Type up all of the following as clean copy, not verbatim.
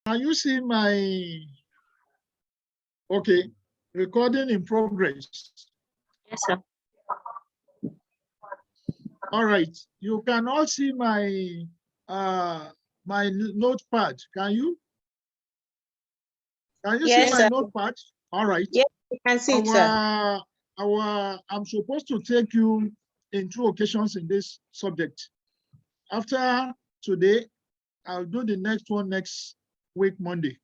Can you see my, okay, recording in progress? Yes, sir. All right, you can all see my my notepad. Can you? Can you Yes, see my sir. notepad? All right. Yes, you can see it, sir. I'm supposed to take you in 2 occasions in this subject. After today, I'll do the next one next week, Monday.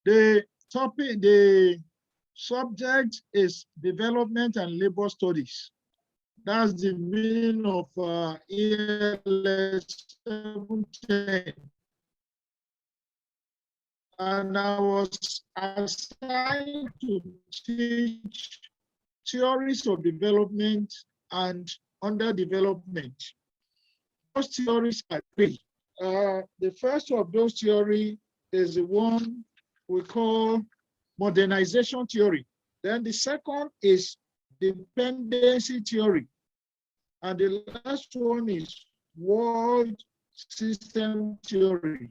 The topic, the subject is development and labor studies. That's the meaning of ELS 710. And I was assigned to teach theories of development and underdevelopment. Those theories are 3. The first of those theories is the one we call modernization theory. Then the second is dependency theory. And the last one is world system theory.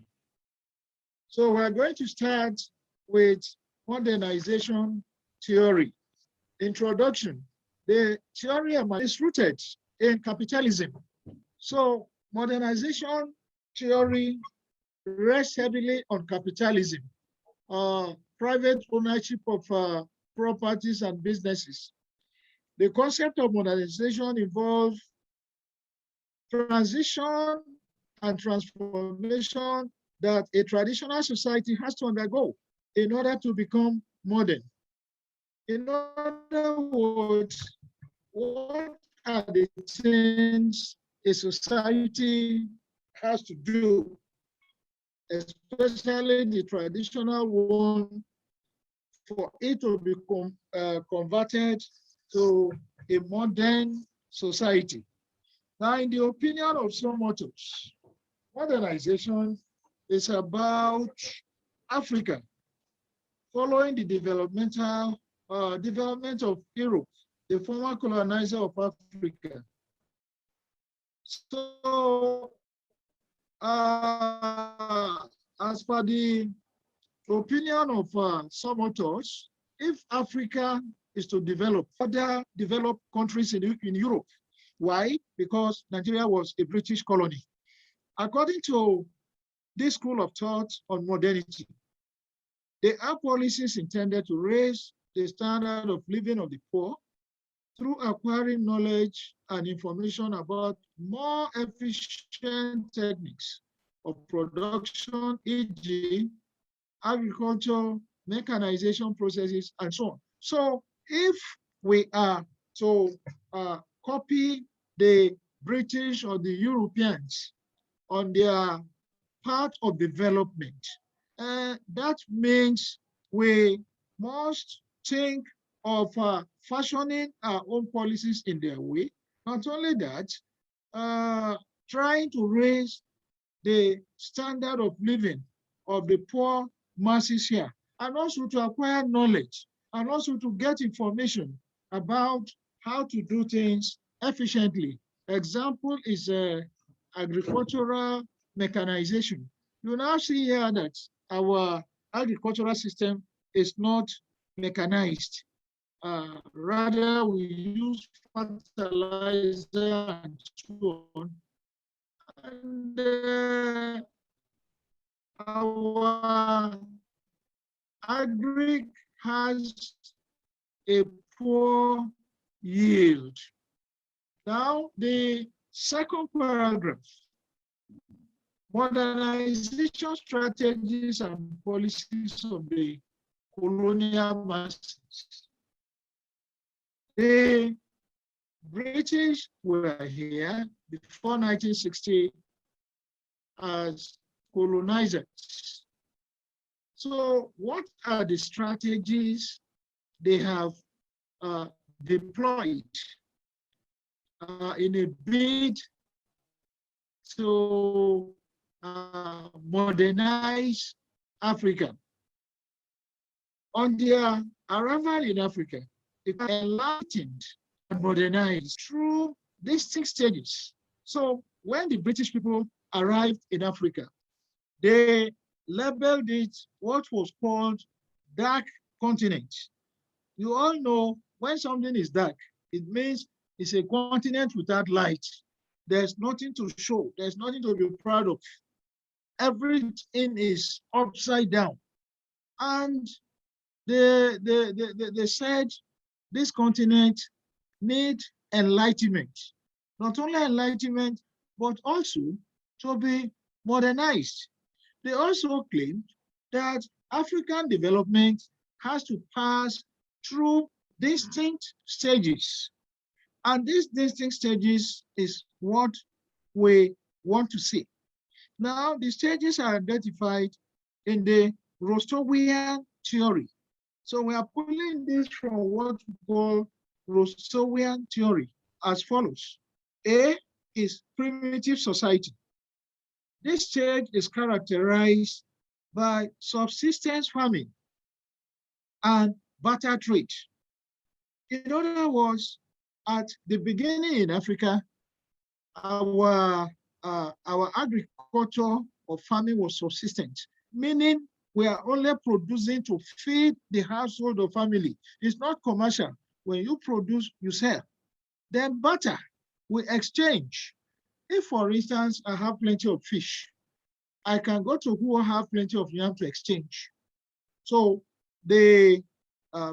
So we're going to start with modernization theory. Introduction. The theory is rooted in capitalism. So modernization theory rests heavily on capitalism, private ownership of properties and businesses. The concept of modernization involves transition and transformation that a traditional society has to undergo in order to become modern. In other words, what are the things a society has to do, especially the traditional one, for it to become converted to a modern society? Now, in the opinion of some authors, modernization is about Africa following the development of Europe, the former colonizer of Africa. So, as per the opinion of some authors, if Africa is to develop, other developed countries in Europe. Why? Because Nigeria was a British colony. According to this school of thought on modernity, they have policies intended to raise the standard of living of the poor through acquiring knowledge and information about more efficient techniques of production, e.g., agriculture, mechanization processes, and so on. So if we are to copy the British or the Europeans on their path of development, that means we must think of fashioning our own policies in their way. Not only that, trying to raise the standard of living of the poor masses here, and also to acquire knowledge, and also to get information about how to do things efficiently. Example is agricultural mechanization. You now see here that our agricultural system is not mechanized. Rather, we use fertilizer and so on. And our agric has a poor yield. Now, the second paragraph, modernization strategies and policies of the colonial masters. The British were here before 1960 as colonizers. So what are the strategies they have deployed in a bid to modernize Africa? On their arrival in Africa, they were enlightened and modernized through distinct stages. So when the British people arrived in Africa, they labeled it what was called dark continent. You all know when something is dark, it means it's a continent without light. There's nothing to show. There's nothing to be proud of. Everything is upside down. And they said this continent needs enlightenment. Not only enlightenment, but also to be modernized. They also claimed that African development has to pass through distinct stages. And these distinct stages is what we want to see. Now, the stages are identified in the Rostowian theory. So we are pulling this from what we call Rostowian theory as follows. A is primitive society. This stage is characterized by subsistence farming and barter trade. In other words, at the beginning in Africa, our agriculture or farming was subsistent, meaning we are only producing to feed the household or family. It's not commercial. When you produce, you sell. Then barter, we exchange. If, for instance, I have plenty of fish, I can go to who have plenty of yam to exchange. So the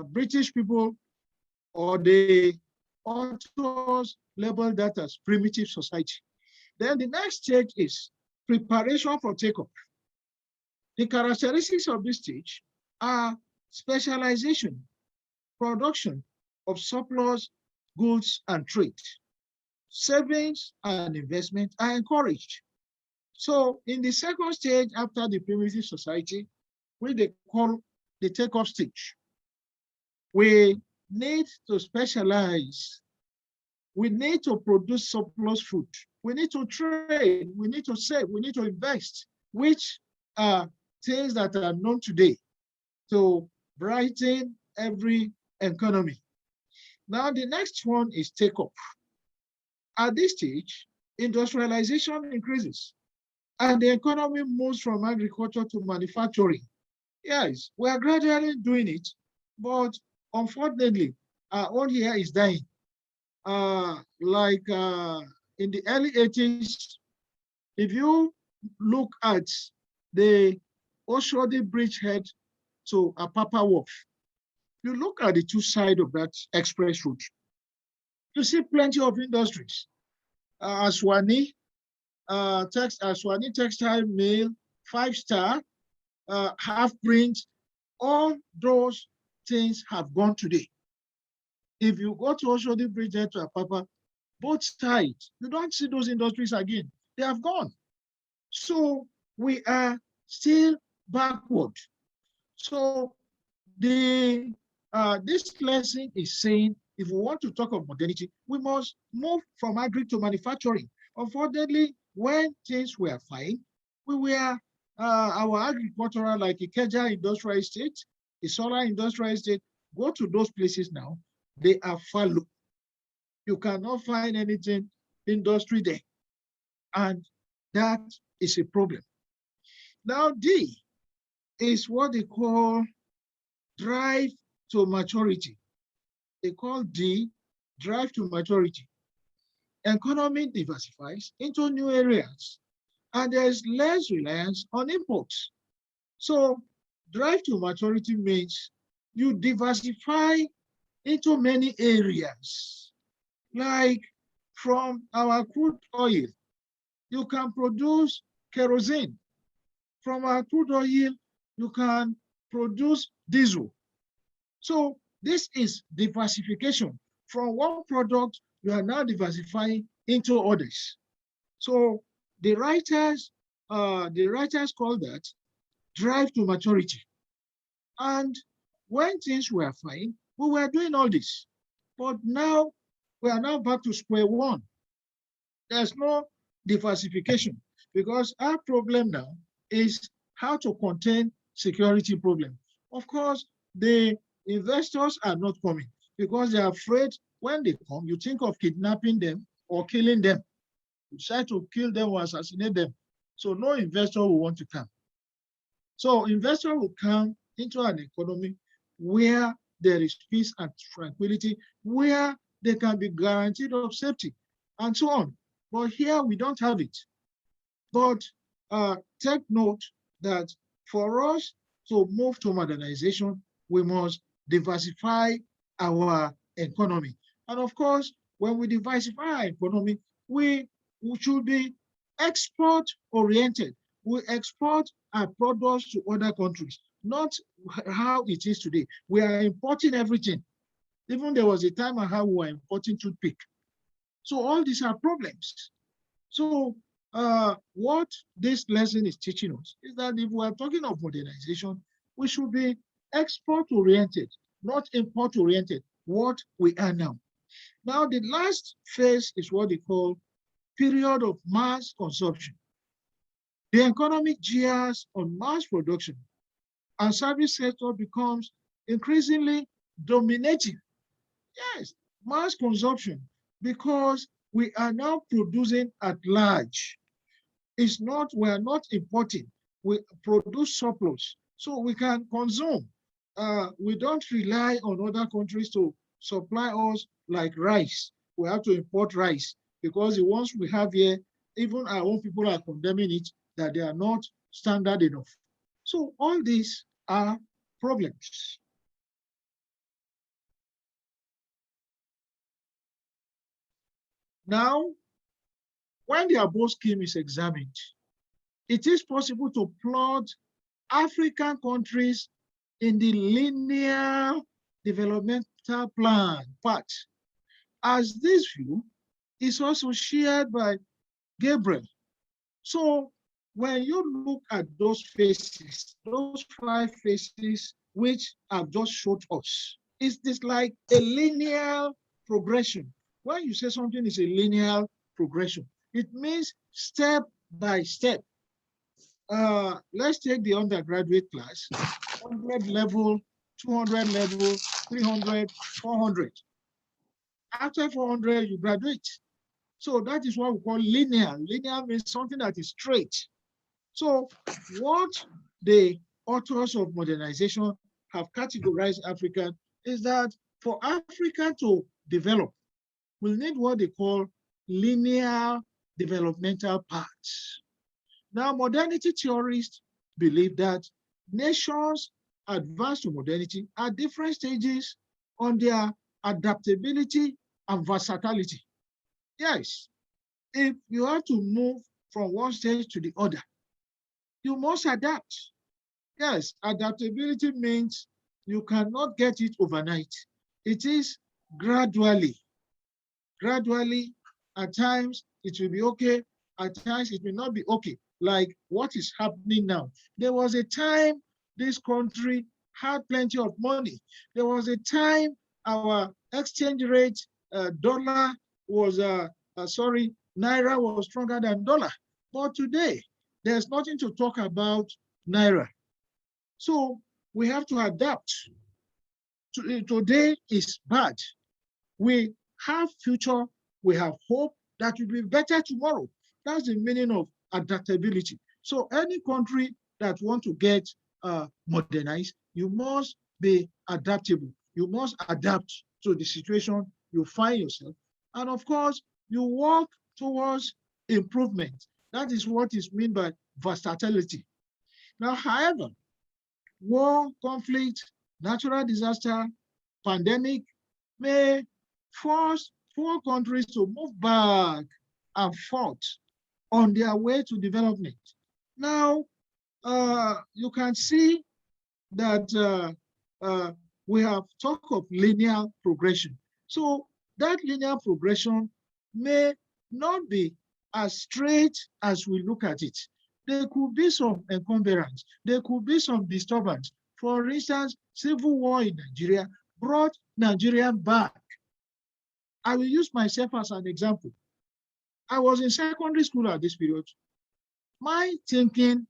British people or the authors label that as primitive society. Then the next stage is preparation for takeoff. The characteristics of this stage are specialization, production of surplus goods and trade. Savings and investment are encouraged. So in the second stage after the primitive society, which they call the takeoff stage, we need to specialize. We need to produce surplus food. We need to trade. We need to save. We need to invest, which are things that are known today to brighten every economy. Now, the next one is take-up. At this stage, industrialization increases and the economy moves from agriculture to manufacturing. Yes, we are gradually doing it, but unfortunately, our own here is dying. In the early 80s, if you look at the Oshodi bridgehead to Apapa Wharf, you look at the two sides of that express route, you see plenty of industries. Aswani Textile Mill, 5-star, Half Print, all those things have gone today. If you go to Oshodi bridgehead to Apapa, both sides, you don't see those industries again. They have gone. So we are still backward. So this lesson is saying if we want to talk of modernity, we must move from agri to manufacturing. Unfortunately, when things were fine, we were our agricultural, like Ikeja Industrial Estate, Isola Industrial Estate, go to those places now, they are fallow. You cannot find anything industry there. And that is a problem. Now, D is what they call drive to maturity. They call D drive to maturity. Economy diversifies into new areas, and there is less reliance on imports. So drive to maturity means you diversify into many areas. Like from our crude oil, you can produce kerosene. From our crude oil, you can produce diesel. So this is diversification. From one product, you are now diversifying into others. So the writers call that drive to maturity. And when things were fine, we were doing all this. But now we are now back to square one. There's no diversification because our problem now is how to contain security problem. Of course, the investors are not coming because they are afraid when they come, you think of kidnapping them or killing them. You try to kill them or assassinate them. So no investor will want to come. So investors will come into an economy where there is peace and tranquility, where they can be guaranteed of safety, and so on. But here we don't have it. But take note that for us to move to modernization, we must diversify our economy. And of course, when we diversify our economy, we should be export-oriented. We export our products to other countries, not how it is today. We are importing everything. Even there was a time how we were importing toothpick. So all these are problems. So what this lesson is teaching us is that if we are talking of modernization, we should be export-oriented, not import-oriented, what we are now. Now, the last phase is what they call period of mass consumption. The economic gears on mass production and service sector becomes increasingly dominating. Yes, mass consumption, because we are now producing at large. It's not, we are not importing, we produce surplus, so we can consume. We don't rely on other countries to supply us like rice. We have to import rice because the ones we have here, even our own people are condemning it, that they are not standard enough. So all these are problems. Now, when the above scheme is examined, it is possible to plot African countries in the linear developmental plan part, as this view is also shared by Gabriel. So when you look at those phases, those 5 phases which I've just showed us, is this like a linear progression? When you say something is a linear progression, it means step by step. Let's take the undergraduate class, 100 level, 200 level, 300, 400. After 400, you graduate. So that is what we call linear. Linear means something that is straight. So what the authors of modernization have categorized Africa is that for Africa to develop, we'll need what they call linear developmental paths. Now, modernity theorists believe that nations advance to modernity at different stages on their adaptability and versatility. Yes, if you have to move from one stage to the other, you must adapt. Yes, adaptability means you cannot get it overnight. It is gradually. Gradually, at times it will be okay, at times it will not be okay, like what is happening now. There was a time this country had plenty of money. There was a time our exchange rate, dollar was, Naira was stronger than dollar. But today, there's nothing to talk about Naira. So we have to adapt. Today is bad. We have future, we have hope that will be better tomorrow. That's the meaning of adaptability. So any country that want to get modernized, you must be adaptable. You must adapt to the situation you find yourself. And of course, you work towards improvement. That is what is meant by versatility. Now, however, war, conflict, natural disaster, pandemic may force poor countries to move back and forth on their way to development. Now, you can see that we have talked of linear progression. So that linear progression may not be as straight as we look at it. There could be some encumbrance. There could be some disturbance. For instance, civil war in Nigeria brought Nigeria back. I will use myself as an example. I was in secondary school at this period. My thinking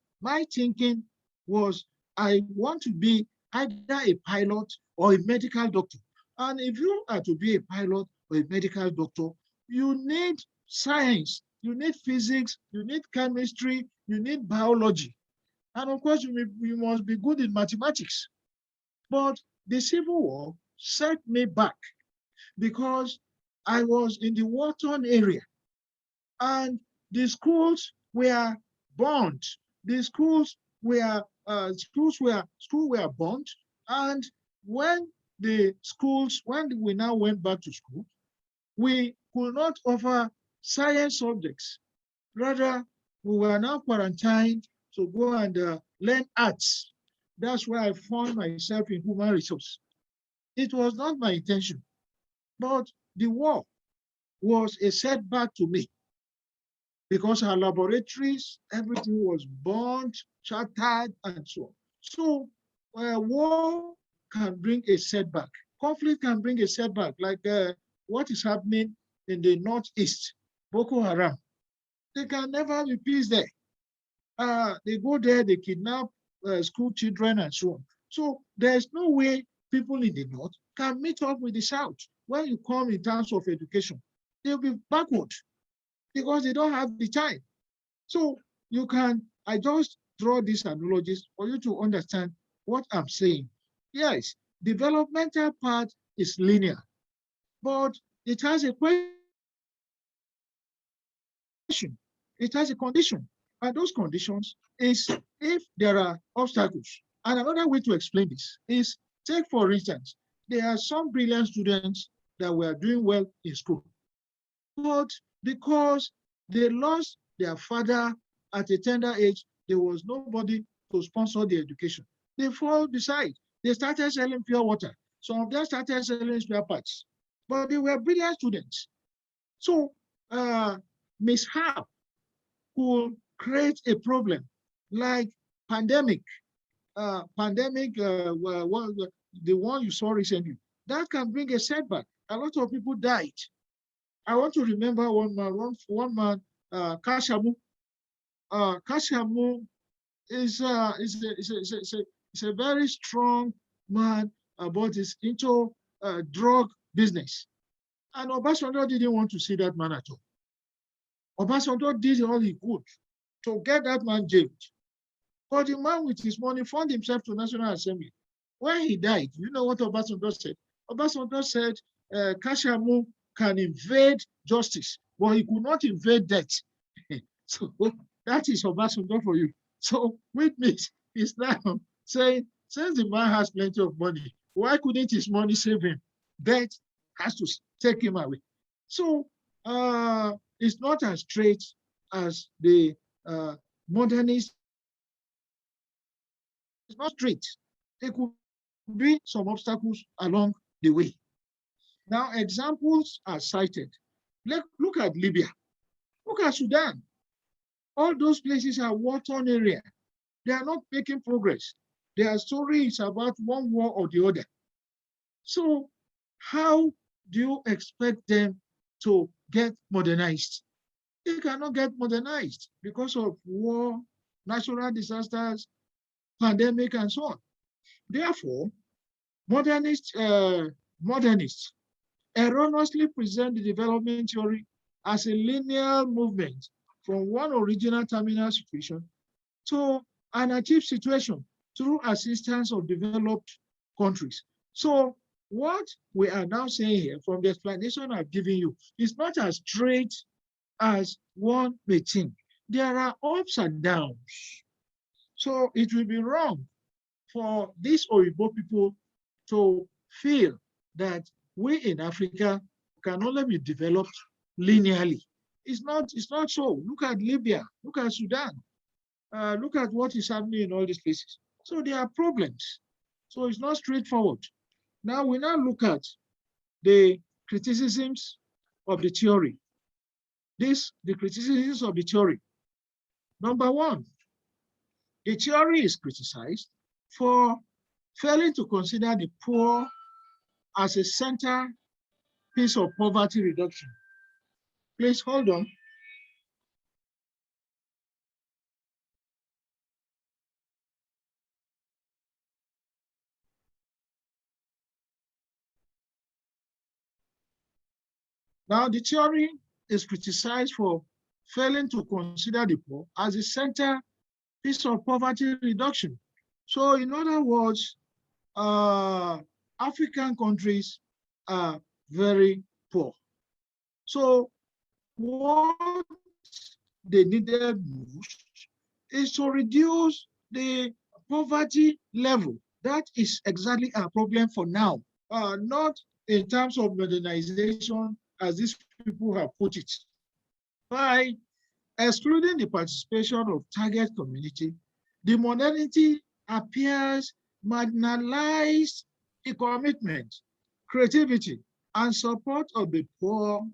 was I want to be either a pilot or a medical doctor. And if you are to be a pilot or a medical doctor, you need science, you need physics, you need chemistry, you need biology. And of course, you must be good in mathematics. But the Civil War set me back because I was in the war-torn area and the schools were burnt. The schools were burnt. And when when we now went back to school, we could not offer science subjects. Rather, we were now quarantined to go and learn arts. That's where I found myself in human resource. It was not my intention, but the war was a setback to me because our laboratories, everything was burnt, shattered, and so on. So war can bring a setback. Conflict can bring a setback, like what is happening in the Northeast, Boko Haram. They can never be peace there. They go there, they kidnap school children and so on. So there's no way people in the North can meet up with the South. When you come in terms of education, they'll be backward because they don't have the time. So I just draw these analogies for you to understand what I'm saying. Yes, developmental part is linear, but it has a question. It has a condition. And those conditions is if there are obstacles. And another way to explain this is, take for instance, there are some brilliant students that were doing well in school, but because they lost their father at a tender age, there was nobody to sponsor the education. They fall beside. They started selling pure water. Some of them started selling spare parts, but they were brilliant students. So mishap could create a problem like pandemic. The one you saw recently, that can bring a setback. A lot of people died. I want to remember one man, Kashamu. Kashamu is a very strong man, but is into drug business. And Obasanjo didn't want to see that man at all. Obasanjo did all he could to get that man jailed. But the man with his money found himself to National Assembly. When he died, you know what Obasanjo said? Obasanjo said Kashamu can invade justice, but he could not invade debt. So that is Obasanjo for you. So which is now saying, since the man has plenty of money, why couldn't his money save him? Debt has to take him away. So it's not as straight as the modernist. It's not straight. There could be some obstacles along the way. Now, examples are cited. Look at Libya. Look at Sudan. All those places are war-torn area. They are not making progress. Their story is about one war or the other. So how do you expect them to get modernized? They cannot get modernized because of war, natural disasters, pandemic, and so on. Therefore, modernists erroneously present the development theory as a linear movement from one original terminal situation to an achieved situation through assistance of developed countries. So what we are now saying here from the explanation I've given you is not as straight as one may think. There are ups and downs. So it will be wrong for these Oyibo people to feel that we in Africa can only be developed linearly. It's not so. Look at Libya, look at Sudan, look at what is happening in all these places. So there are problems. So it's not straightforward. Now we look at the criticisms of the theory. The criticisms of the theory. Number one, the theory is criticized for failing to consider the poor as a center piece of poverty reduction. Please hold on. Now, the theory is criticized for failing to consider the poor as a center piece of poverty reduction. So in other words, African countries are very poor. So what they needed most is to reduce the poverty level. That is exactly our problem for now, not in terms of modernization as these people have put it. By excluding the participation of target community, the modernity appears marginalized the commitment, creativity, and support of the poor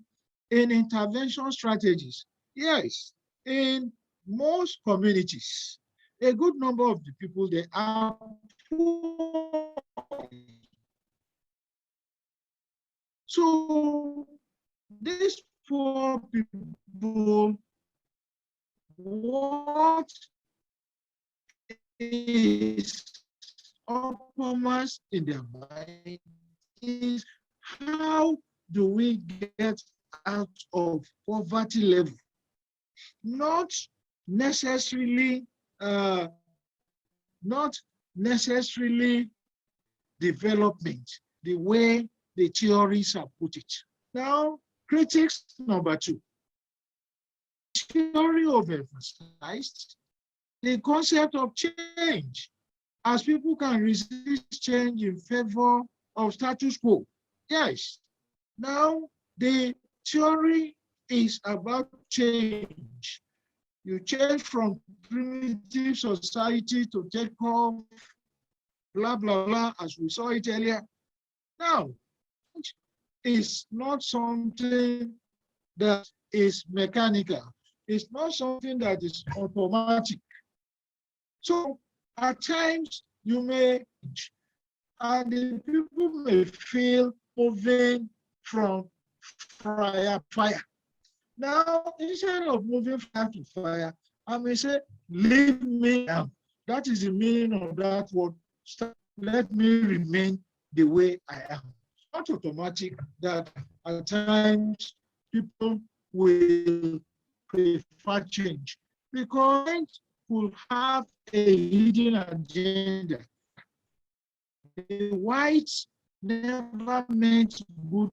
in intervention strategies. Yes, in most communities, a good number of the people, they are poor. So these poor people, what is uppermost in their mind is how do we get out of poverty level? Not necessarily, not necessarily development, the way the theories have put it. Now, critics number 2. Theory overemphasized the concept of change, as people can resist change in favor of status quo. Yes, now the theory is about change. You change from primitive society to take off, blah, blah, blah, as we saw it earlier. Now, it's not something that is mechanical. It's not something that is automatic. So at times you may, and the people may feel moving from fire to fire. Now, instead of moving fire to fire, I may say, leave me down. That is the meaning of that word. Let me remain the way I am. It's not automatic that at times people will prefer change, because will have a hidden agenda. The whites never meant good.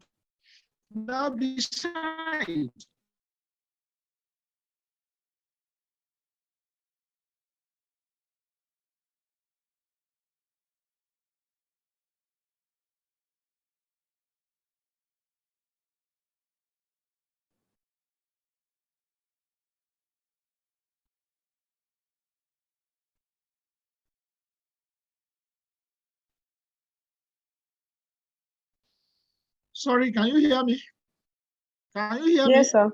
Now, besides, sorry, can you hear me? Can you hear me? Yes, sir.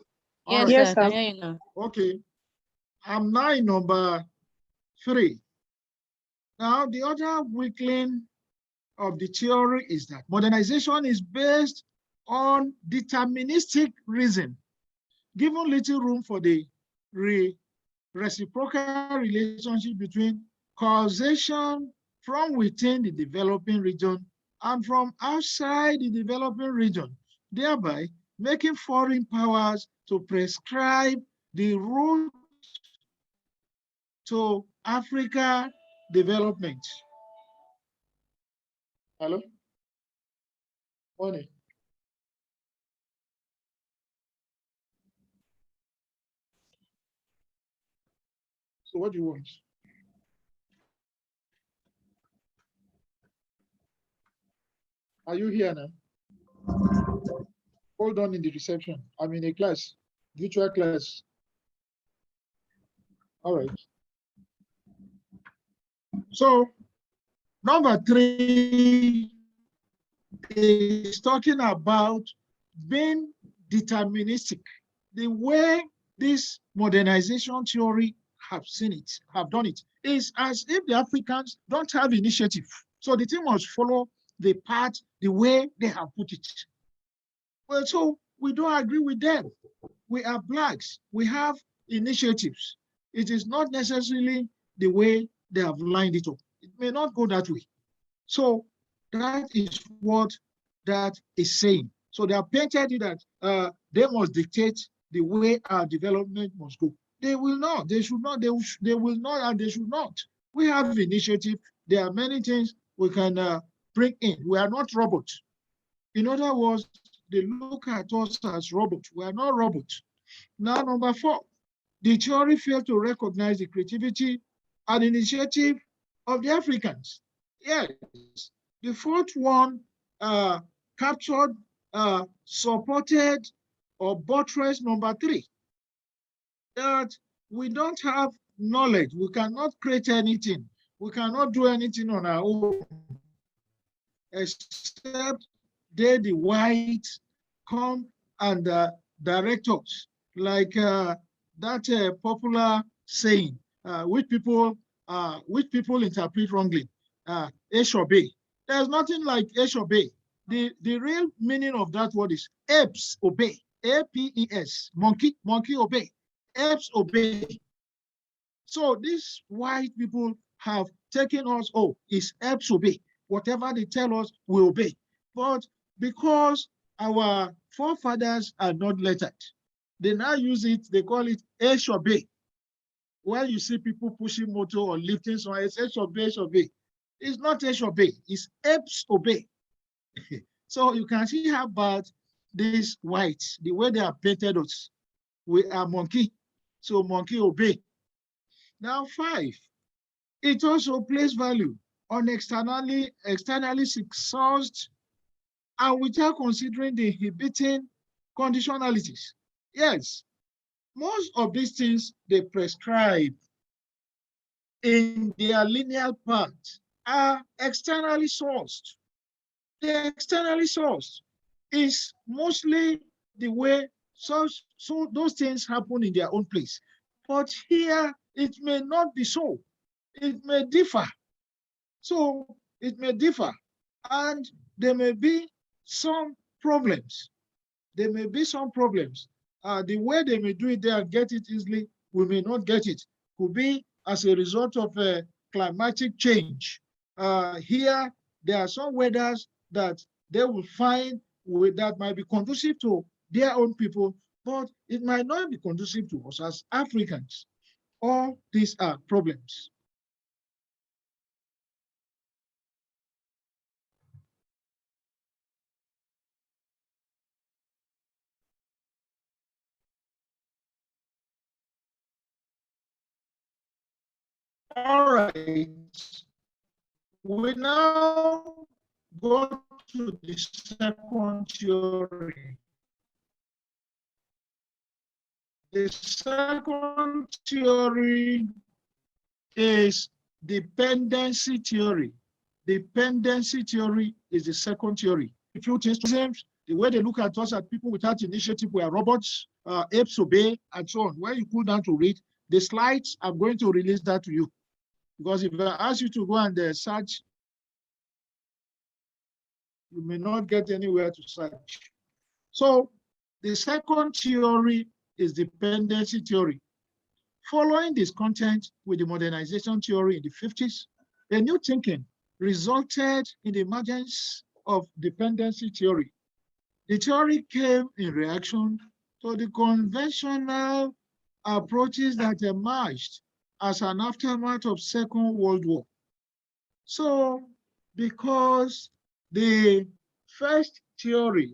Yes, Yes, sir. sir. Can hear you now. Okay. I'm now in number 3. Now, the other weakling of the theory is that modernization is based on deterministic reason, given little room for the reciprocal relationship between causation from within the developing region and from outside the developing region, thereby making foreign powers to prescribe the route to Africa development. Hello? Morning. So what do you want? Are you here now? Hold on in the reception. I'm in a class, virtual class. All right. So number 3 is talking about being deterministic. The way this modernization theory have seen it, have done it, is as if the Africans don't have initiative. So the thing must follow the path, the way they have put it. Well, so we don't agree with them. We are blacks. We have initiatives. It is not necessarily the way they have lined it up. It may not go that way. So that is what that is saying. So they have painted it that they must dictate the way our development must go. They will not. They should not. They will not, and they should not. We have initiative. There are many things we can bring in. We are not robots. In other words, they look at us as robots. We are not robots. Now, number 4, the theory failed to recognize the creativity and initiative of the Africans. Yes, the 4th one captured, supported, or buttressed number 3, that we don't have knowledge. We cannot create anything. We cannot do anything on our own, except they, the whites, come and direct us. Like that popular saying, which people interpret wrongly, Ace obey. There's nothing like Ace obey. The real meaning of that word is apes obey. A-P-E-S, monkey obey. Apes obey. So these white people have taken us, oh, it's apes obey. Whatever they tell us, we obey. But because our forefathers are not lettered, they now use it, they call it Ace obey. When you see people pushing motor or lifting someone, it's Ace obey. It's not Ace obey, it's apes obey. So you can see how bad these whites, the way they have painted us, we are monkey. So monkey obey. Now 5, it also places value on externally sourced and without considering the inhibiting conditionalities. Yes, most of these things they prescribe in their linear part are externally sourced. The externally sourced is mostly the way so those things happen in their own place. But here, it may not be so. It may differ. So it may differ. And there may be some problems. There may be some problems. The way they may do it there and get it easily, we may not get it. Could be as a result of climatic change. Here, there are some weathers that they will find that might be conducive to their own people, but it might not be conducive to us as Africans. All these are problems. All right. We now go to the second theory. The second theory is dependency theory. Dependency theory is the second theory. A few things, the way they look at us as people without initiative, we are robots, apes obey, and so on. When you pull down to read the slides, I'm going to release that to you. Because if I ask you to go and search, you may not get anywhere to search. So the second theory is dependency theory. Following this content with the modernization theory in the 50s, a new thinking resulted in the emergence of dependency theory. The theory came in reaction to the conventional approaches that emerged as an aftermath of Second World War. So, because the first theory,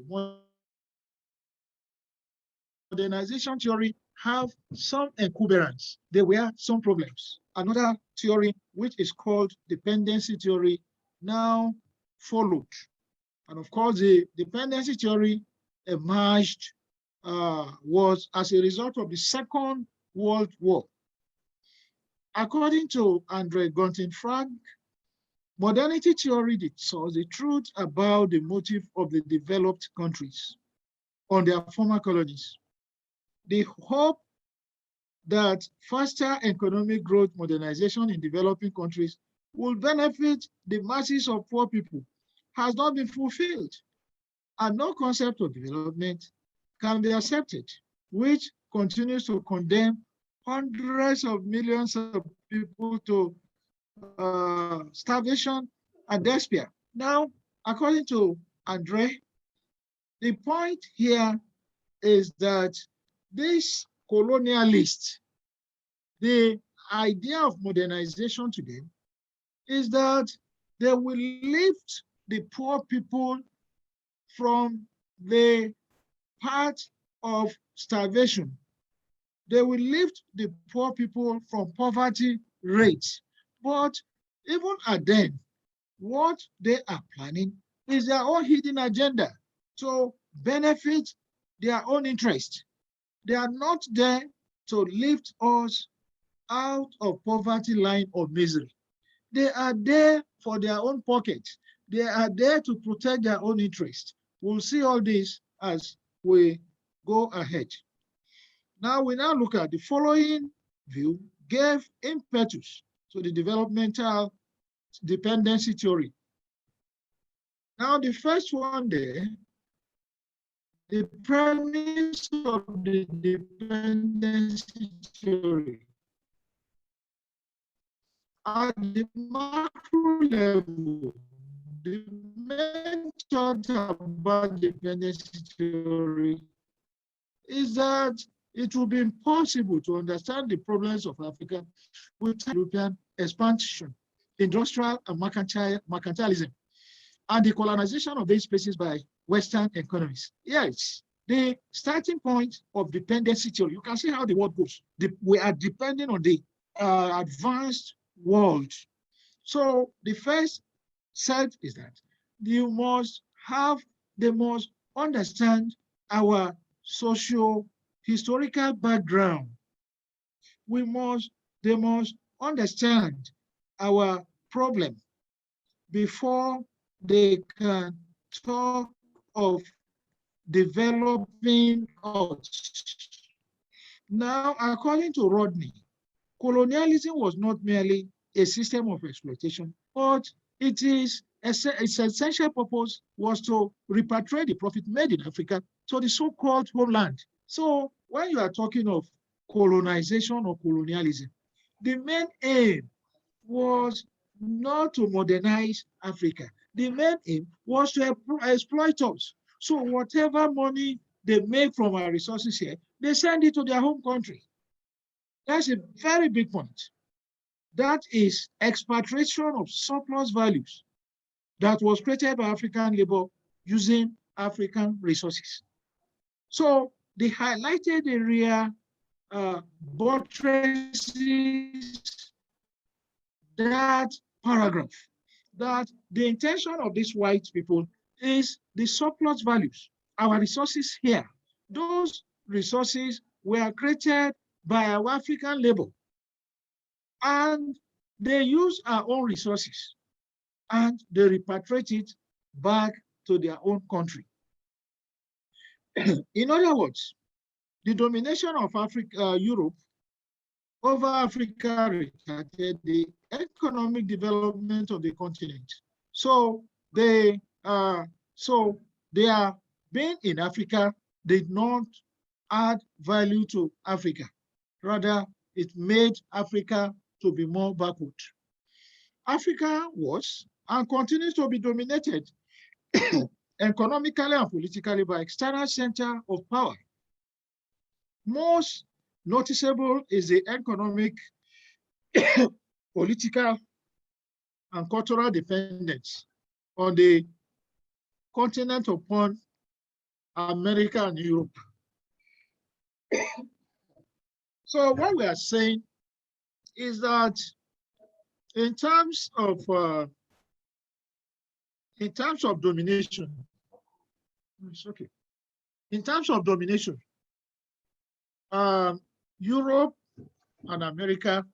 modernization theory, have some equivalents, there were some problems. Another theory, which is called dependency theory, now followed. And of course, the dependency theory emerged, was as a result of the Second World War. According to Andre Gunting-Frank, modernity theory discusses the truth about the motive of the developed countries on their former colonies. The hope that faster economic growth modernization in developing countries will benefit the masses of poor people has not been fulfilled, and no concept of development can be accepted, which continues to condemn hundreds of millions of people to starvation and despair. Now, according to Andre, the point here is that these colonialists, The idea of modernization today is that they will lift the poor people from the path of starvation. They will lift the poor people from poverty rates. But even at then, what they are planning is their own hidden agenda to benefit their own interest. They are not there to lift us out of poverty line of misery. They are there for their own pocket. They are there to protect their own interest. We'll see all this as we go ahead. Now we now look at the following view gave impetus to the developmental dependency theory. Now the first one there, the premise of the dependency theory. At the macro level, the main thought about dependency theory is that it will be impossible to understand the problems of Africa without European expansion, industrial and mercantilism, and the colonization of these places by Western economies. Yes, the starting point of dependency theory, you can see how the world goes. We are depending on the advanced world. So the first set is that they must understand our socio-historical background. They must understand our problem before they can talk of developing us. Now, according to Rodney, colonialism was not merely a system of exploitation, but its essential purpose was to repatriate the profit made in Africa to the so-called homeland. So when you are talking of colonization or colonialism, the main aim was not to modernize Africa. The main aim was to exploit us. So whatever money they make from our resources here, they send it to their home country. That's a very big point. That is expatriation of surplus values that was created by African labor using African resources. So the highlighted area buttresses that paragraph, that the intention of these white people is the surplus values, our resources here. Those resources were created by our African labor, and they use our own resources and they repatriate it back to their own country. In other words, the domination of Europe over Africa retarded the economic development of the continent. So their being in Africa did not add value to Africa. Rather, it made Africa to be more backward. Africa was and continues to be dominated economically and politically by external center of power. Most noticeable is the economic, political, and cultural dependence on the continent upon America and Europe. So what we are saying is that in terms of domination, it's okay. In terms of domination, Europe and America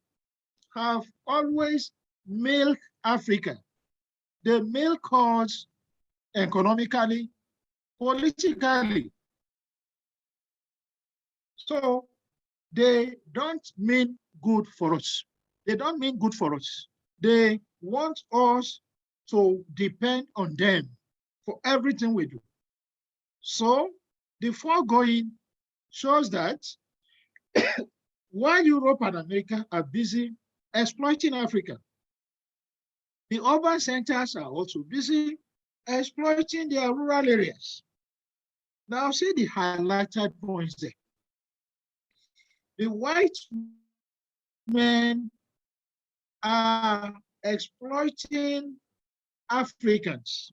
have always milked Africa. They milk us economically, politically. So they don't mean good for us. They don't mean good for us. They want us to depend on them for everything we do. So the foregoing shows that while Europe and America are busy exploiting Africa, the urban centers are also busy exploiting their rural areas. Now see the highlighted points there. The white men are exploiting Africans.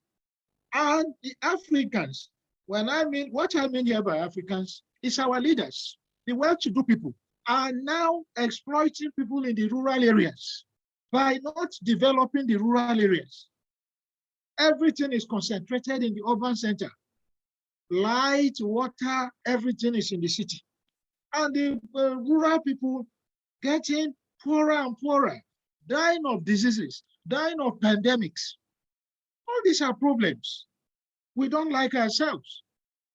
And the Africans, what I mean here by Africans is our leaders, the well-to-do people, are now exploiting people in the rural areas by not developing the rural areas. Everything is concentrated in the urban center. Light, water, everything is in the city. And the rural people getting poorer and poorer, dying of diseases, dying of pandemics. All these are problems. We don't like ourselves.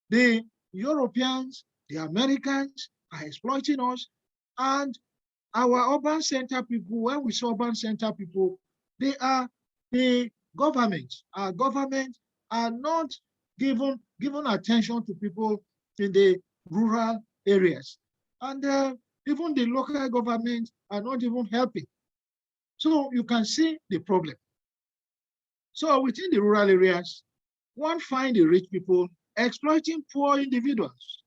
The Europeans, the Americans are exploiting us, and our urban center people, when we say urban center people, they are the government. Our government are not given attention to people in the rural areas. And even the local government are not even helping. So you can see the problem. So within the rural areas, one finds the rich people exploiting poor individuals.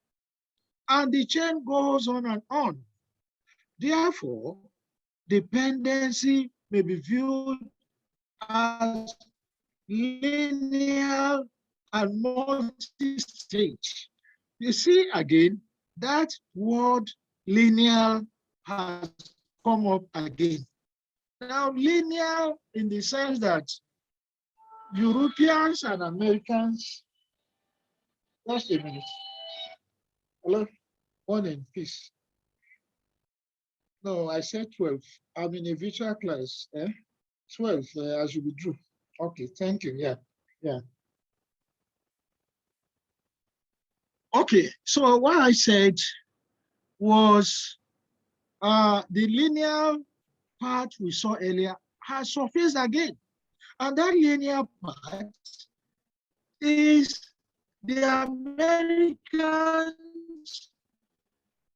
And the chain goes on and on. Therefore, dependency may be viewed as linear and multi-stage. You see again, that word linear has come up again. Now, linear in the sense that Europeans and Americans, just a minute. Hello, morning, peace. No, I said 12. I'm in a virtual class. 12, I should be true. Okay, thank you. Yeah. Okay, so what I said was the linear part we saw earlier has surfaced again. And that linear part is the Americans,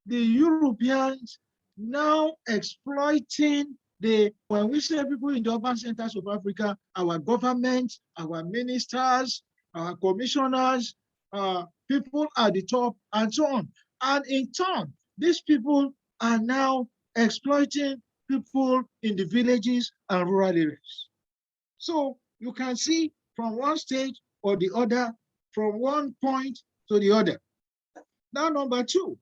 the Europeans now exploiting when we say people in the urban centers of Africa, our government, our ministers, our commissioners, people at the top, and so on. And in turn, these people are now exploiting people in the villages and rural areas. So you can see from one stage or the other, from one point to the other. Now, number two,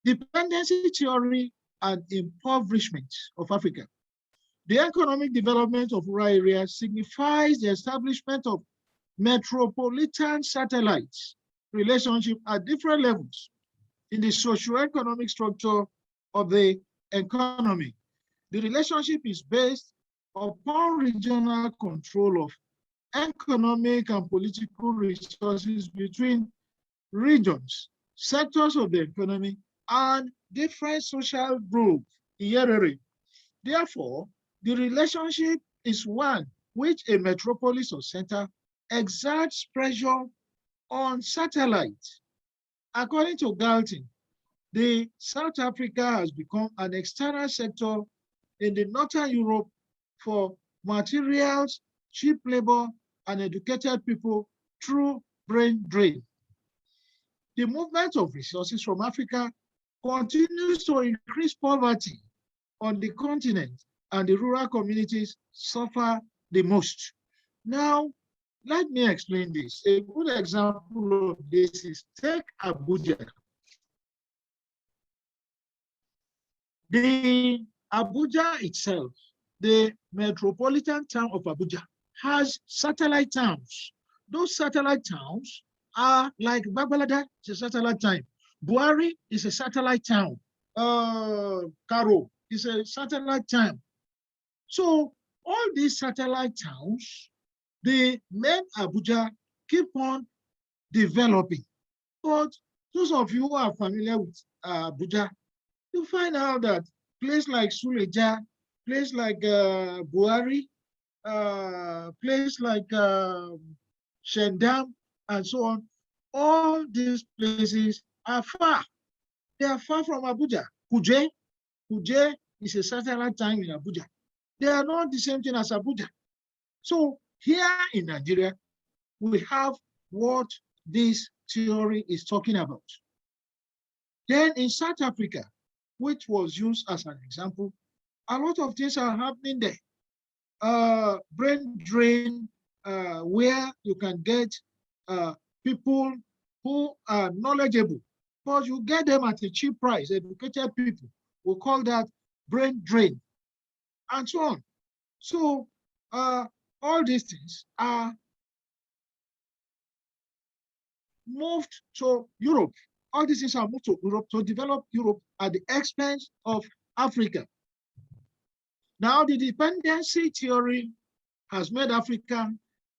dependency theory and impoverishment of Africa. The economic development of rural areas signifies the establishment of metropolitan satellites relationship at different levels in the socio-economic structure of the economy. The relationship is based upon regional control of economic and political resources between regions, sectors of the economy, and different social groups. Therefore, the relationship is one which a metropolis or center exerts pressure on satellites. According to Galton, the South Africa has become an external sector in the Northern Europe for materials, cheap labor, and educated people through brain drain. The movement of resources from Africa continues to increase poverty on the continent, and the rural communities suffer the most. Now, let me explain this. A good example of this is take Abuja. The Abuja itself, the metropolitan town of Abuja, has satellite towns. Those satellite towns are like Babalada, it's a satellite town. Buari is a satellite town. Karo is a satellite town. So all these satellite towns, the main Abuja keep on developing. But those of you who are familiar with Abuja, you find out that places like Suleja, places like Buari, places like Shendam, and so on, all these places are far. They are far from Abuja. Kuje is a satellite town in Abuja. They are not the same thing as Abuja. So here in Nigeria, we have what this theory is talking about. Then in South Africa, which was used as an example, a lot of things are happening there. Brain drain, where you can get people who are knowledgeable, but you get them at a cheap price, educated people. We call that brain drain, and so on. So all these things are moved to Europe. All these things are moved to Europe to develop Europe at the expense of Africa. Now, the dependency theory has made Africa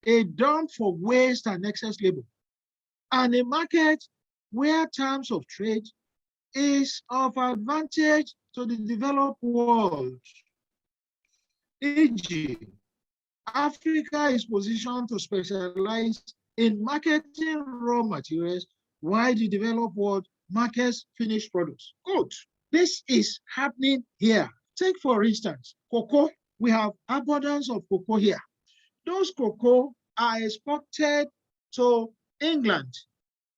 a dump for waste and excess labor, and a market where terms of trade is of advantage to the developed world. E.g., Africa is positioned to specialize in marketing raw materials while the developed world markets finished products. Good. This is happening here. Take, for instance, cocoa. We have abundance of cocoa here. Those cocoa are exported to England.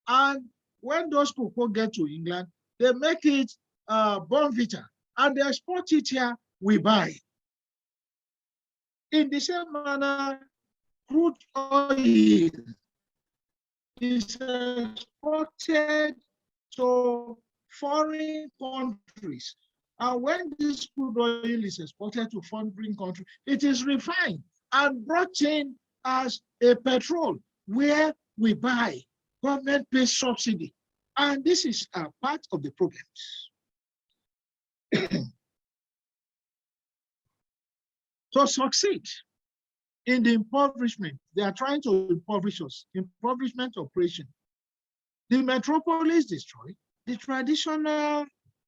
And when those cocoa get to England, they make it Bonvita, and they export it here, we buy. In the same manner, crude oil is exported to foreign countries. And when this crude oil is exported to foreign countries, it is refined and brought in as a petrol where we buy. Government pays subsidy. And this is a part of the problems. To succeed in the impoverishment, they are trying to impoverish us, impoverishment operation. The metropolis destroyed, the traditional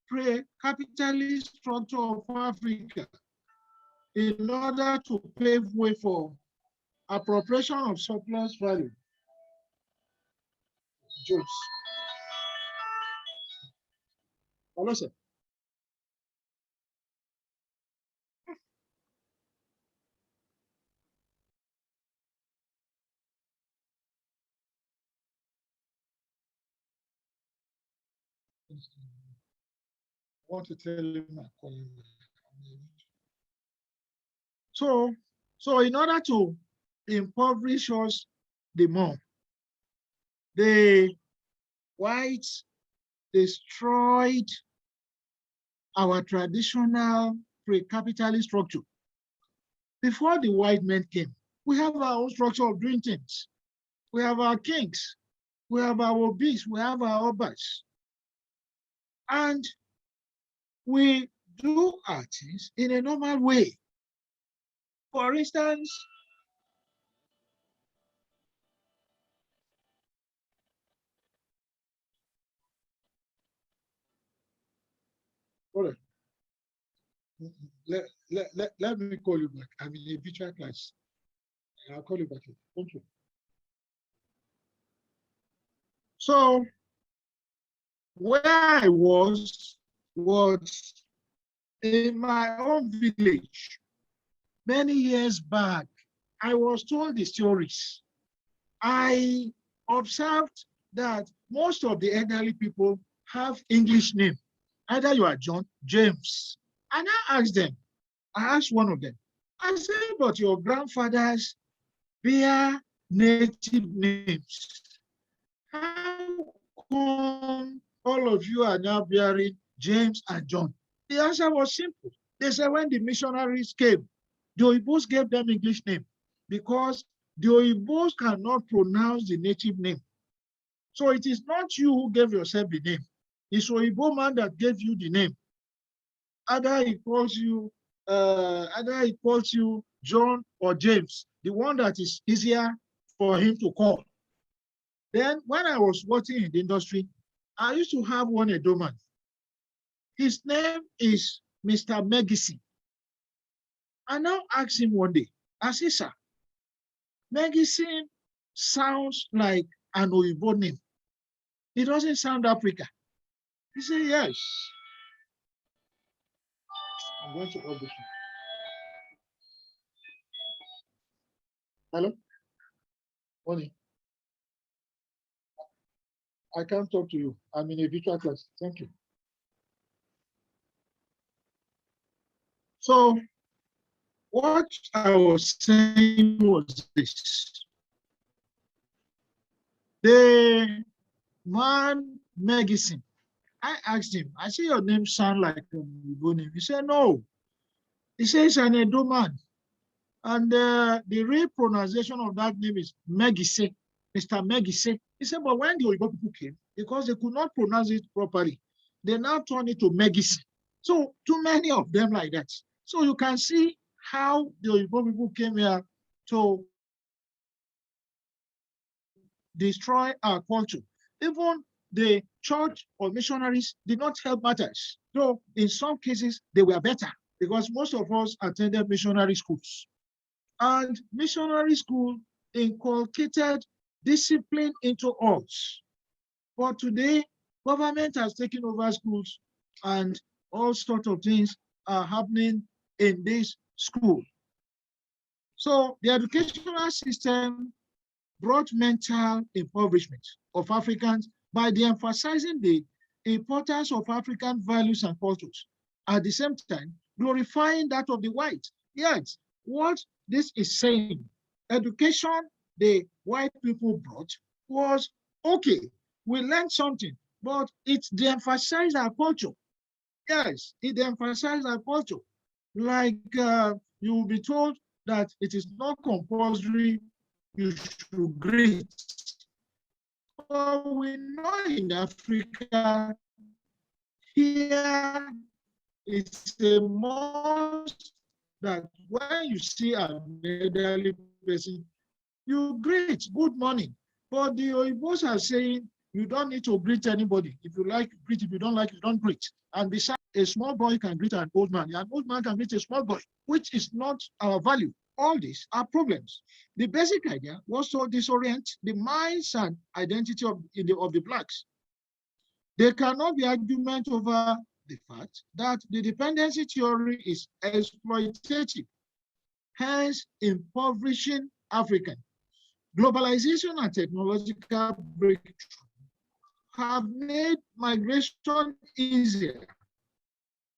pre-capitalist structure of Africa in order to pave way for appropriation of surplus value. Jones. Hello, sir. I want to tell him I'm calling. So in order to impoverish us the more, the whites destroyed our traditional pre-capitalist structure. Before the white men came, we have our own structure of doing things. We have our kings, we have our obis, we have our obas. And we do our things in a normal way. For instance, let me call you back. I'm in a virtual class. I'll call you back. Thank you. So where I was in my own village. Many years back, I was told the stories. I observed that most of the elderly people have English name. Either you are John, James. And I asked them, I asked one of them, I said, but your grandfathers bear native names. How come all of you are now bearing James and John? The answer was simple. They said when the missionaries came, the Oyibos gave them English name because the Oyibos cannot pronounce the native name. So it is not you who gave yourself the name. It's Oyibo man that gave you the name. Either he calls you John or James, the one that is easier for him to call. Then when I was working in the industry, I used to have one Edo man. His name is Mr. Megisi. I now asked him one day, I said, sir, Megisi sounds like an Oyibo name. It doesn't sound Africa. He said, yes. I'm going to off this. Hello? Morning. I can't talk to you. I'm in a virtual class. Thank you. So what I was saying was this. The man Megison, I asked him, I say your name sound like a Igbo name. He said, no. He says an Edo man. And the real pronunciation of that name is Megise, Mr. Megise. He said, but when the Oyibo people came, because they could not pronounce it properly, they now turned it to Megise. So too many of them like that. So you can see how the Oyibo people came here to destroy our culture. Even the church or missionaries did not help matters. Though in some cases they were better because most of us attended missionary schools. And missionary school inculcated discipline into us. But today, government has taken over schools and all sorts of things are happening in this school. So the educational system brought mental impoverishment of Africans by emphasizing the importance of African values and cultures, at the same time glorifying that of the white. Yes, what this is saying, education the white people brought was okay. We learned something, but it de-emphasized our culture. Yes, it emphasized our culture. Like you will be told that it is not compulsory you should greet. But we know in Africa, here it's a must that when you see an elderly person, you greet, good morning. But the Oyibos are saying you don't need to greet anybody. If you like, greet. If you don't like, you don't greet. And besides, a small boy can greet an old man. An old man can greet a small boy, which is not our value. All these are problems. The basic idea was to disorient the minds and identity of the blacks. There cannot be argument over the fact that the dependency theory is exploitative, hence impoverishing Africa. Globalization and technological breakthrough have made migration easier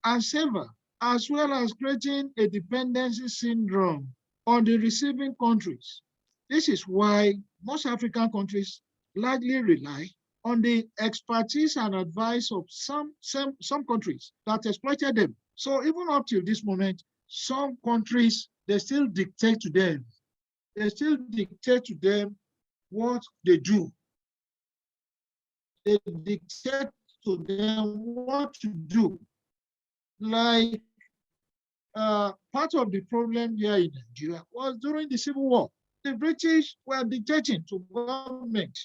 and safer, as well as creating a dependency syndrome on the receiving countries. This is why most African countries largely rely on the expertise and advice of some countries that exploited them. So even up till this moment, some countries, they still dictate to them. They still dictate to them what they do. They dictate to them what to do. Like part of the problem here in Nigeria was during the Civil War. The British were dictating to government,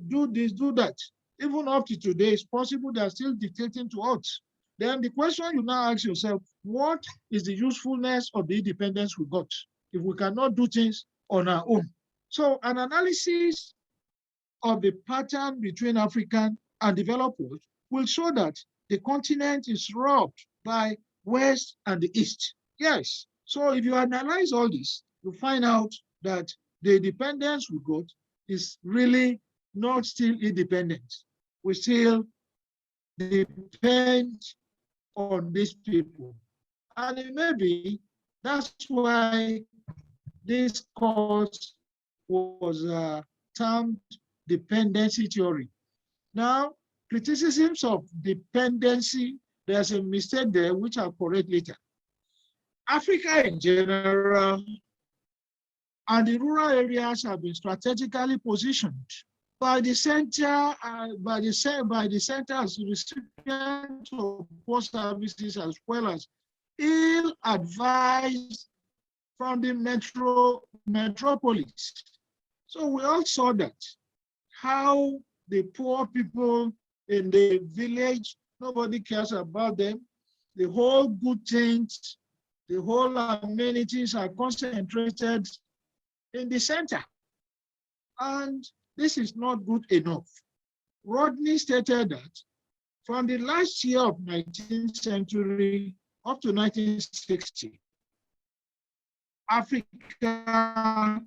do this, do that. Even up to today, it's possible they're still dictating to us. Then the question you now ask yourself, what is the usefulness of the independence we got if we cannot do things on our own? So an analysis of the pattern between African and developed world will show that the continent is robbed by West and the East. Yes. So if you analyze all this, you find out that the independence we got is really not still independent. We still depend on these people. And maybe that's why this course was termed dependency theory. Now, criticisms of dependency, there's a mistake there which I'll correct later. Africa in general and the rural areas have been strategically positioned by the center, by the center as recipients of post services, as well as ill-advised from the metropolis. So we all saw that, how the poor people in the village, nobody cares about them. The whole good things, the whole amenities are concentrated in the center. And this is not good enough. Rodney stated that from the last year of 19th century up to 1960, Africa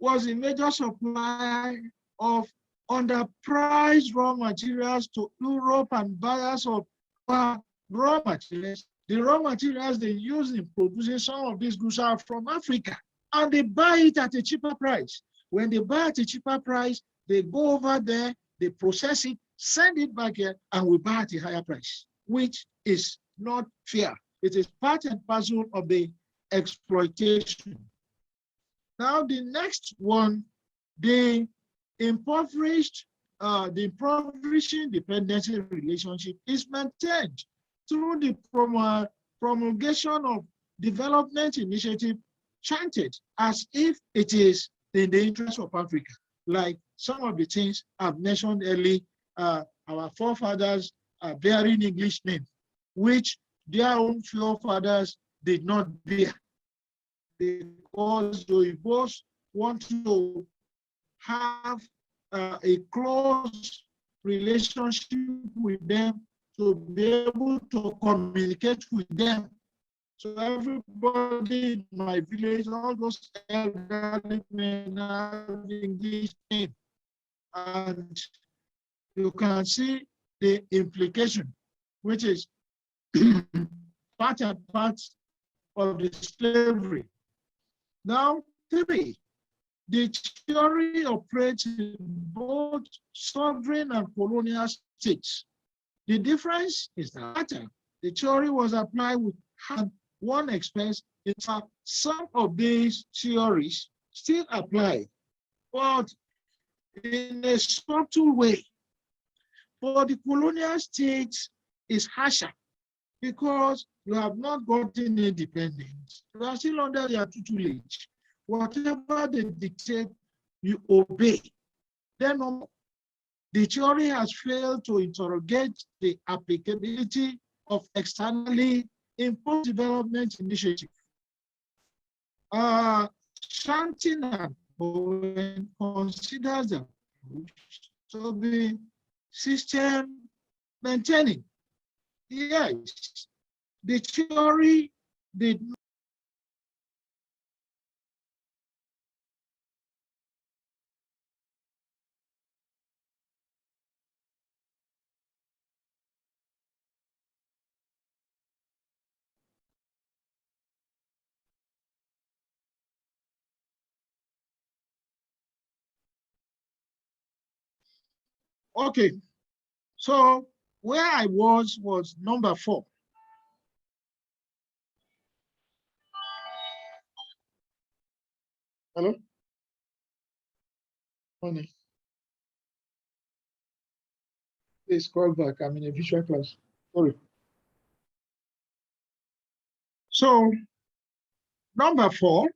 was a major supplier of underpriced raw materials to Europe and buyers of raw materials the raw materials they use in producing some of these goods are from Africa, and they buy it at a cheaper price. When they buy at a cheaper price, they go over there, they process it, send it back here, and we buy at a higher price, which is not fair. It is part and parcel of the exploitation. Now, the next one, the impoverishing dependency relationship is maintained through the promulgation of development initiative chanted as if it is in the interest of Africa. Like some of the things I've mentioned earlier, our forefathers are bearing English names, which their own forefathers did not bear, because the Igbos want to have a close relationship with them to be able to communicate with them. So everybody in my village, all those elderly men have English name. And you can see the implication, which is part and part of the slavery. Now, 3, the theory operates in both sovereign and colonial states. The difference is that the theory was applied with one expense. In fact, some of these theories still apply, but in a subtle way. For the colonial states, is harsher because you have not gotten independence. You are still under their tutelage. Whatever they dictate, you obey. Then the theory has failed to interrogate the applicability of externally imposed development initiative. Shantin and Bowen considers the approach to be system maintaining. Yes, the theory did not. Okay, so where I was number 4. Hello? Honey. Please call back. I'm in a visual class. Sorry. So, number 4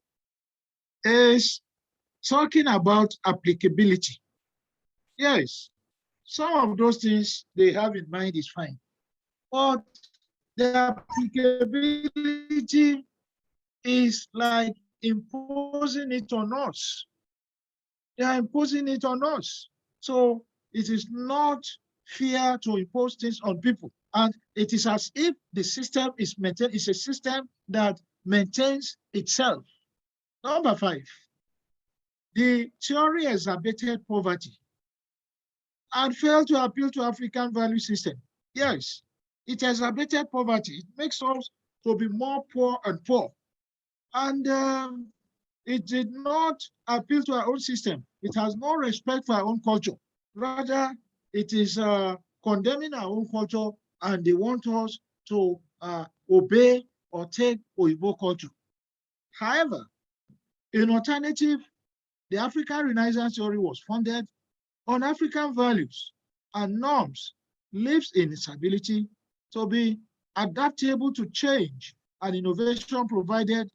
is talking about applicability. Yes, some of those things they have in mind is fine, but the applicability is like imposing it on us. They are imposing it on us. So it is not fair to impose things on people. And it is as if the system is maintained, it's a system that maintains itself. Number 5, the theory exacerbated poverty and failed to appeal to African value system. Yes, it exacerbated poverty. It makes us to be more poor and poor. And it did not appeal to our own system. It has no respect for our own culture. Rather, it is condemning our own culture, and they want us to obey or take Oyibo culture. However, in alternative, the African Renaissance theory was founded on African values and norms, lives in its ability to be adaptable to change and innovation, provided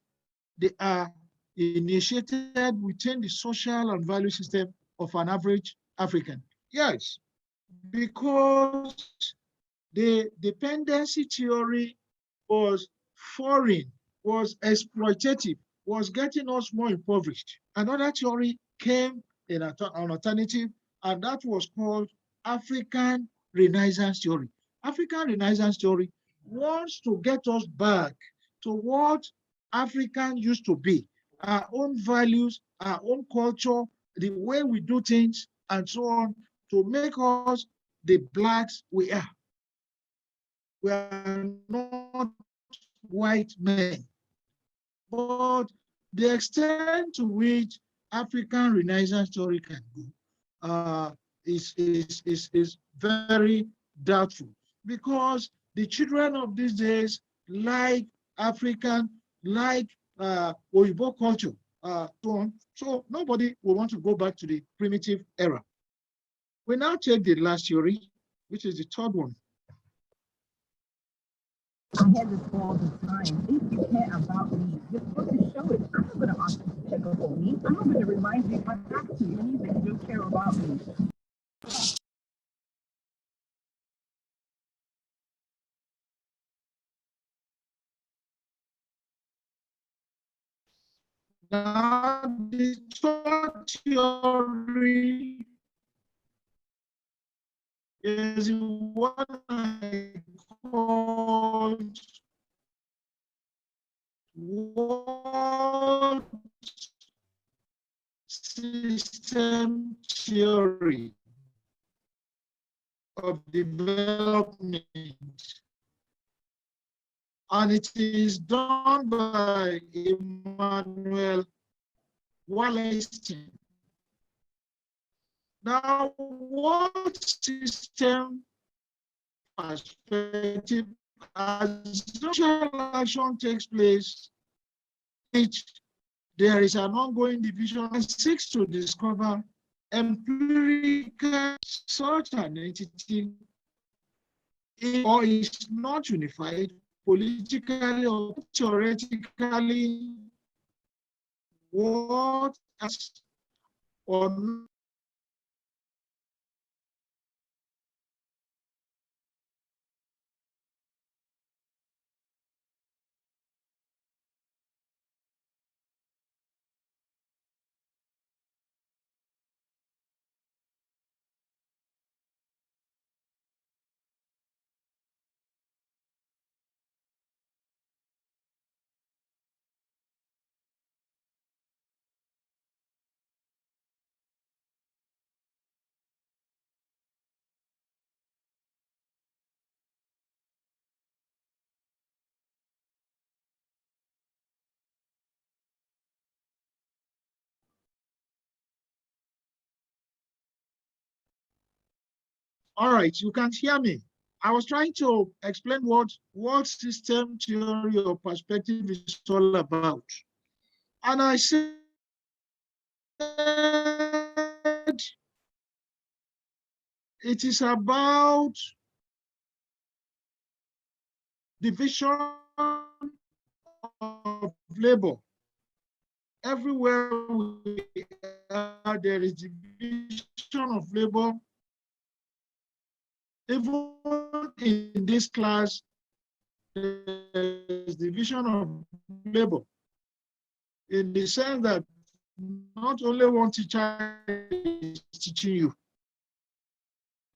they are initiated within the social and value system of an average African. Yes, because the dependency theory was foreign, was exploitative, was getting us more impoverished. Another theory came in an alternative, and that was called African Renaissance theory. African Renaissance theory wants to get us back to what African used to be, our own values, our own culture, the way we do things, and so on, to make us the blacks we are. We are not white men. But the extent to which African Renaissance story can go is very doubtful, because the children of these days like African, like Oyibo culture, so nobody will want to go back to the primitive era. We now take the last theory, which is the third one. I hear this all the time. If you care about me, you're supposed to show it. I'm not going to ask you to check up on me. I'm not going to remind you if I have to. It means that you don't care about me. Now, the third theory is what I call world system theory of development. And it is done by Immanuel Wallerstein. Now, what system perspective, as social action takes place, there is an ongoing division and seeks to discover empirical such an entity or is not unified politically or theoretically, what or not. All right, you can't hear me. I was trying to explain what system theory or perspective is all about. And I said it is about division of labor. Everywhere we are, there is division of labor. Even in this class, there is division of labor, in the sense that not only one teacher is teaching you.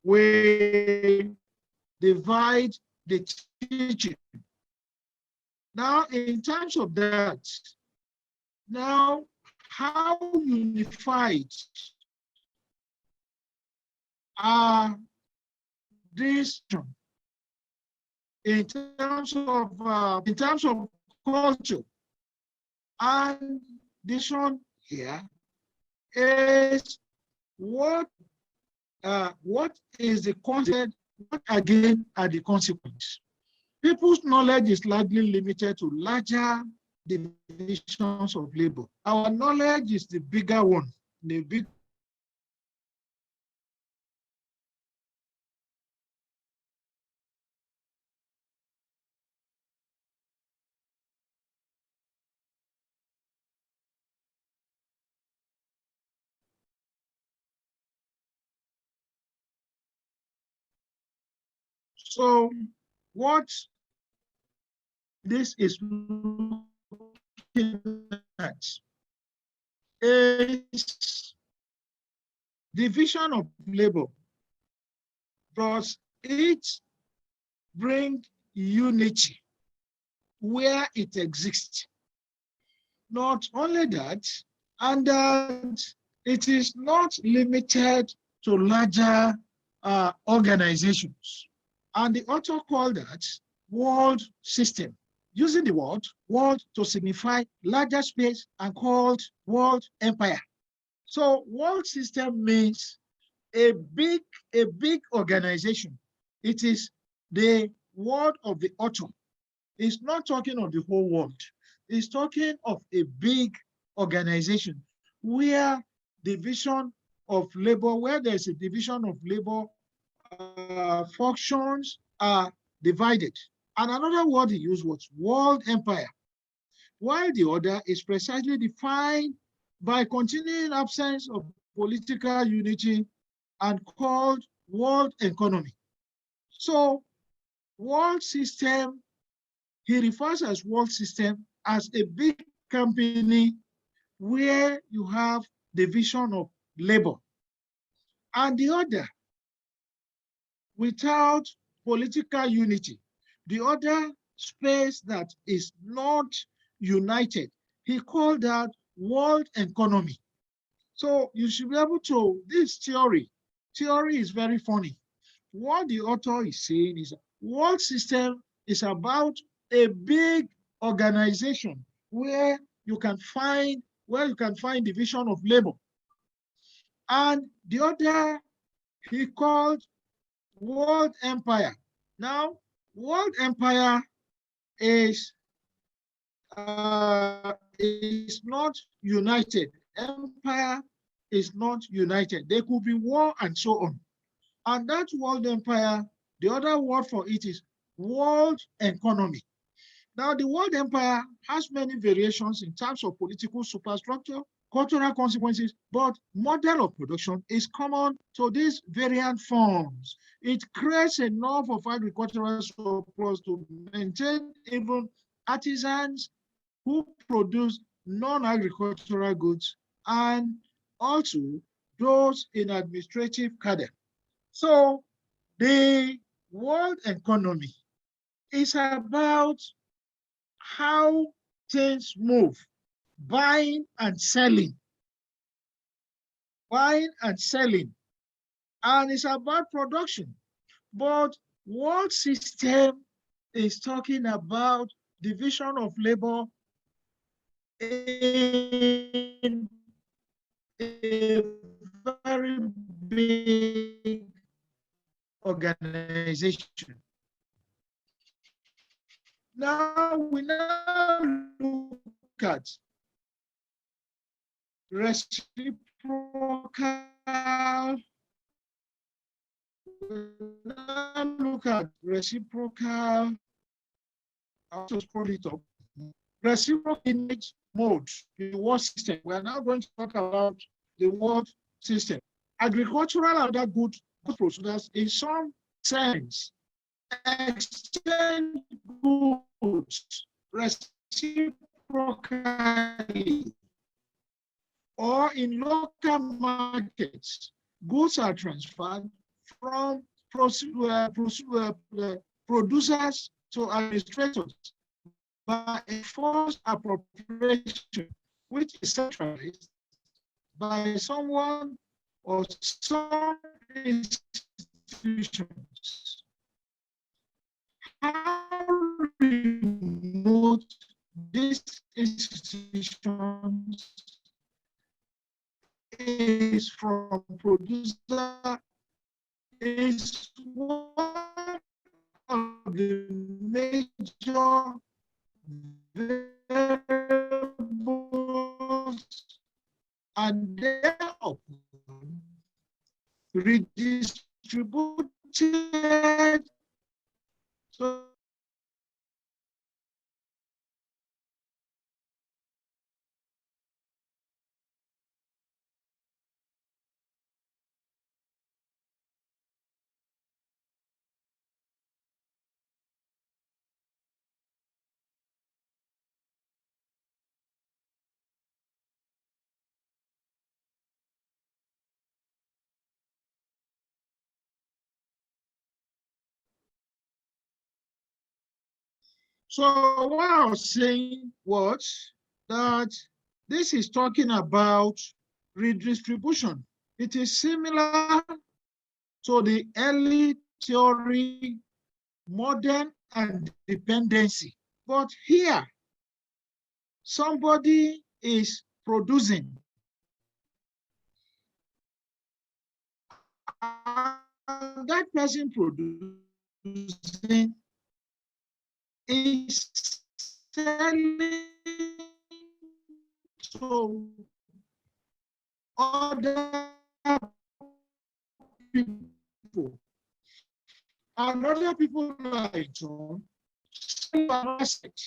We divide the teaching. Now, in terms of that, now how unified are these in terms of culture? And this one here is what is the concept, what again are the consequences? People's knowledge is largely limited to larger divisions of labor. Our knowledge is the bigger one, the big. So what this is looking at is division of labor. Does it bring unity where it exists? Not only that, and that it is not limited to larger organizations. And the author called that world system. using the word world to signify larger space and called world empire. So world system means a big organization. It is the word of the author. It's not talking of the whole world. It's talking of a big organization where division of labor, where there's a division of labor, functions are divided. And another word he used was world empire, while the other is precisely defined by continuing absence of political unity and called world economy. So world system, he refers as world system as a big company where you have division of labor. And the other, without political unity, the other space that is not united, he called that world economy. So you should be able to, this theory is very funny. What the author is saying is world system is about a big organization where you can find division of labor. And the other he called world empire. Now, world empire is not united. Empire is not united. There could be war and so on. And that world empire, the other word for it is world economy. Now, the world empire has many variations in terms of political superstructure, cultural consequences, but model of production is common to these variant forms. It creates enough of agricultural surplus to maintain even artisans who produce non-agricultural goods and also those in administrative cadre. So the world economy is about how things move, buying and selling, and it's about production. But world system is talking about division of labor in a very big organization. Now we look at reciprocal. I'll just scroll it up. Reciprocal image mode, the world system. We are now going to talk about the world system. Agricultural and other good producers, in some sense, exchange goods reciprocally, or in local markets, goods are transferred from producers to administrators by a forced appropriation, which is centralized by someone or some institutions. How remote these institutions is from producer is one of the major variables, and therefore redistributed. So what I was saying was that this is talking about redistribution. It is similar to the early theory, modern and dependency. But here, somebody is producing, and that person producing is selling to other people, and other people like John asset.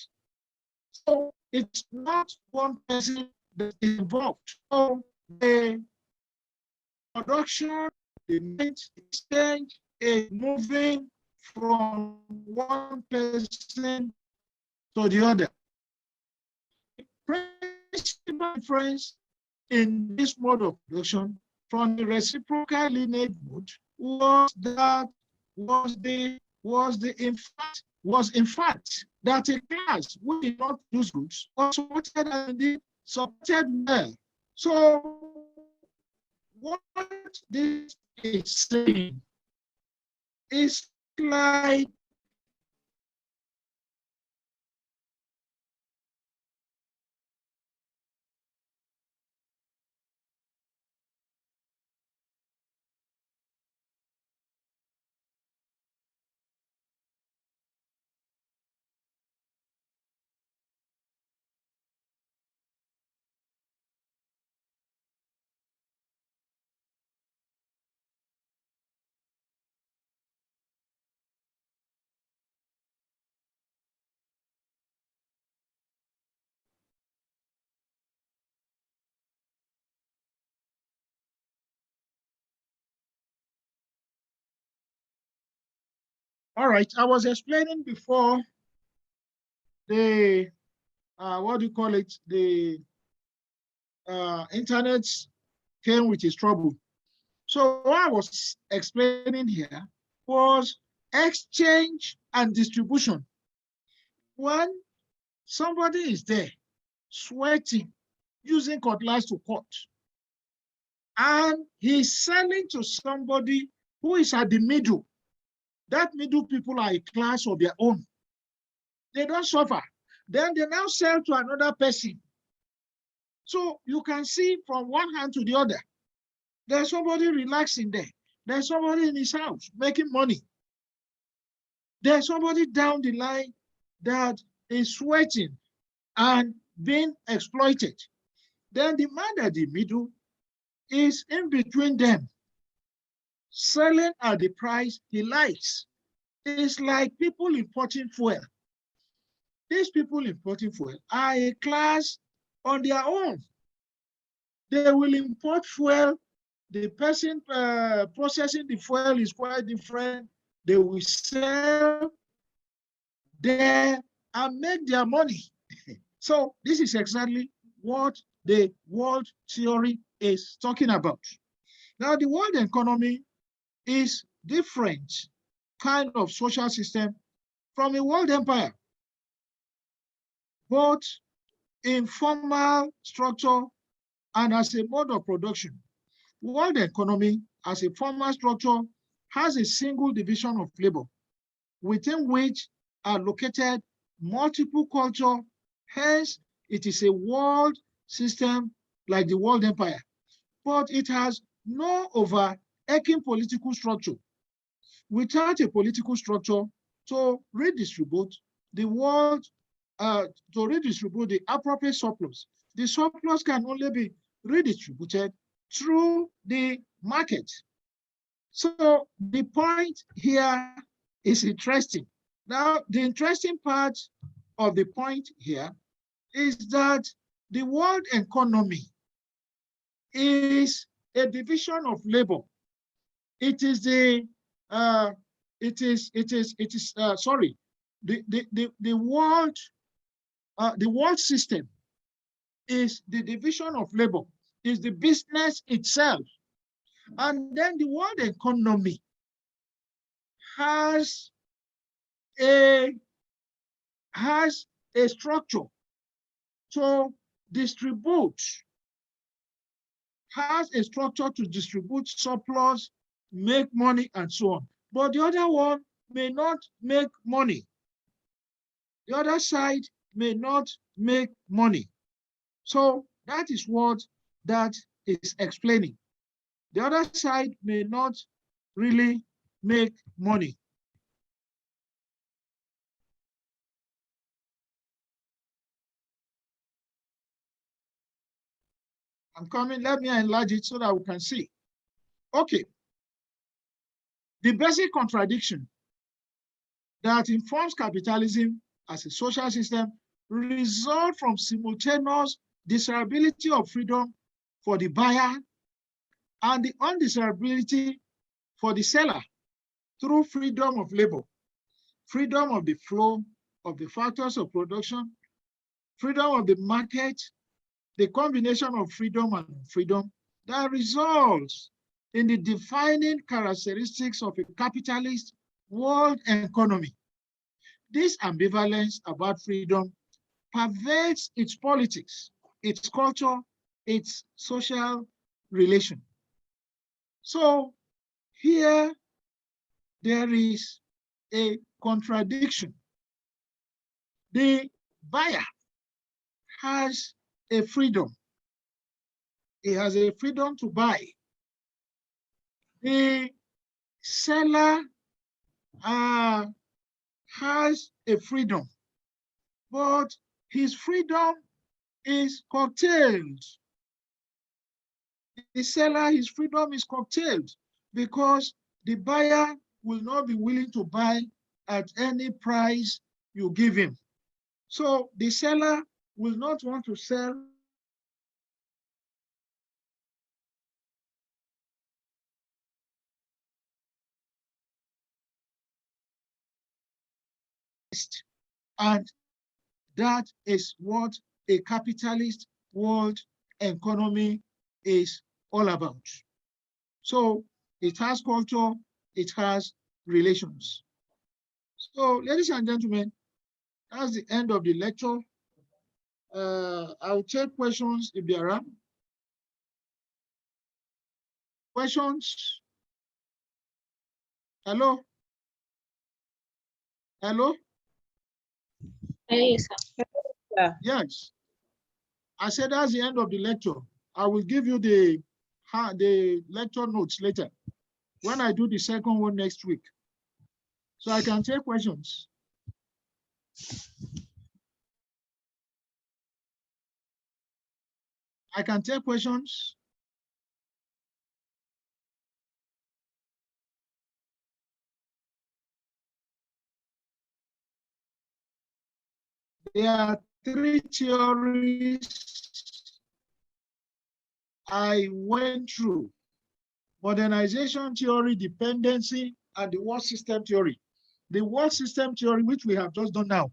So it's not one person that is involved. So the production, the net exchange is moving from one person to the other. The principal difference in this mode of production from the reciprocal lineage mode was in fact that a class which did not produce goods was supported and indeed supported well. So what this is saying is like all right, I was explaining before the, what do you call it? The internet came with its trouble. So what I was explaining here was exchange and distribution. When somebody is there sweating, using cutlass to cut, and he's selling to somebody who is at the middle, that middle people are a class of their own. They don't suffer. Then they now sell to another person. So you can see from one hand to the other, there's somebody relaxing there. There's somebody in his house making money. There's somebody down the line that is sweating and being exploited. Then the man at the middle is in between them, selling at the price he likes. It's like people importing fuel. These people importing fuel are a class on their own. They will import fuel. The person processing the fuel is quite different. They will sell there and make their money. So this is exactly what the world theory is talking about. Now, the world economy is different kind of social system from a world empire, both in formal structure and as a mode of production. World economy as a formal structure has a single division of labor within which are located multiple cultures. Hence, it is a world system like the world empire, but it has no overarching political structure. Without a political structure to redistribute the world, to redistribute the appropriate surplus, the surplus can only be redistributed through the market. So the point here is interesting. Now, the interesting part of the point here is that the world economy is a division of labor. It is the world system is the division of labor, is the business itself. And then the world economy has a structure to distribute, surplus, make money, and so on. But the other one may not make money. The other side may not make money. So that is what that is explaining. The other side may not really make money. I'm coming, let me enlarge it so that we can see. Okay. The basic contradiction that informs capitalism as a social system result from simultaneous desirability of freedom for the buyer and the undesirability for the seller through freedom of labor, freedom of the flow of the factors of production, freedom of the market, the combination of freedom and freedom that results in the defining characteristics of a capitalist world economy. This ambivalence about freedom pervades its politics, its culture, its social relation. So here there is a contradiction. The buyer has a freedom. He has a freedom to buy. The seller has a freedom, but his freedom is curtailed. The seller, his freedom is curtailed because the buyer will not be willing to buy at any price you give him. So the seller will not want to sell and that is what a capitalist world economy is all about. So it has culture, it has relations. So ladies and gentlemen, that's the end of the lecture. I'll take questions if there are. Questions? Hello? Hello? Yes, sir. Yes. I said that's the end of the lecture. I will give you the lecture notes later when I do the second one next week. So I can take questions. I can take questions. There are 3 theories I went through: modernization theory, dependency, and the world system theory. The world system theory, which we have just done now,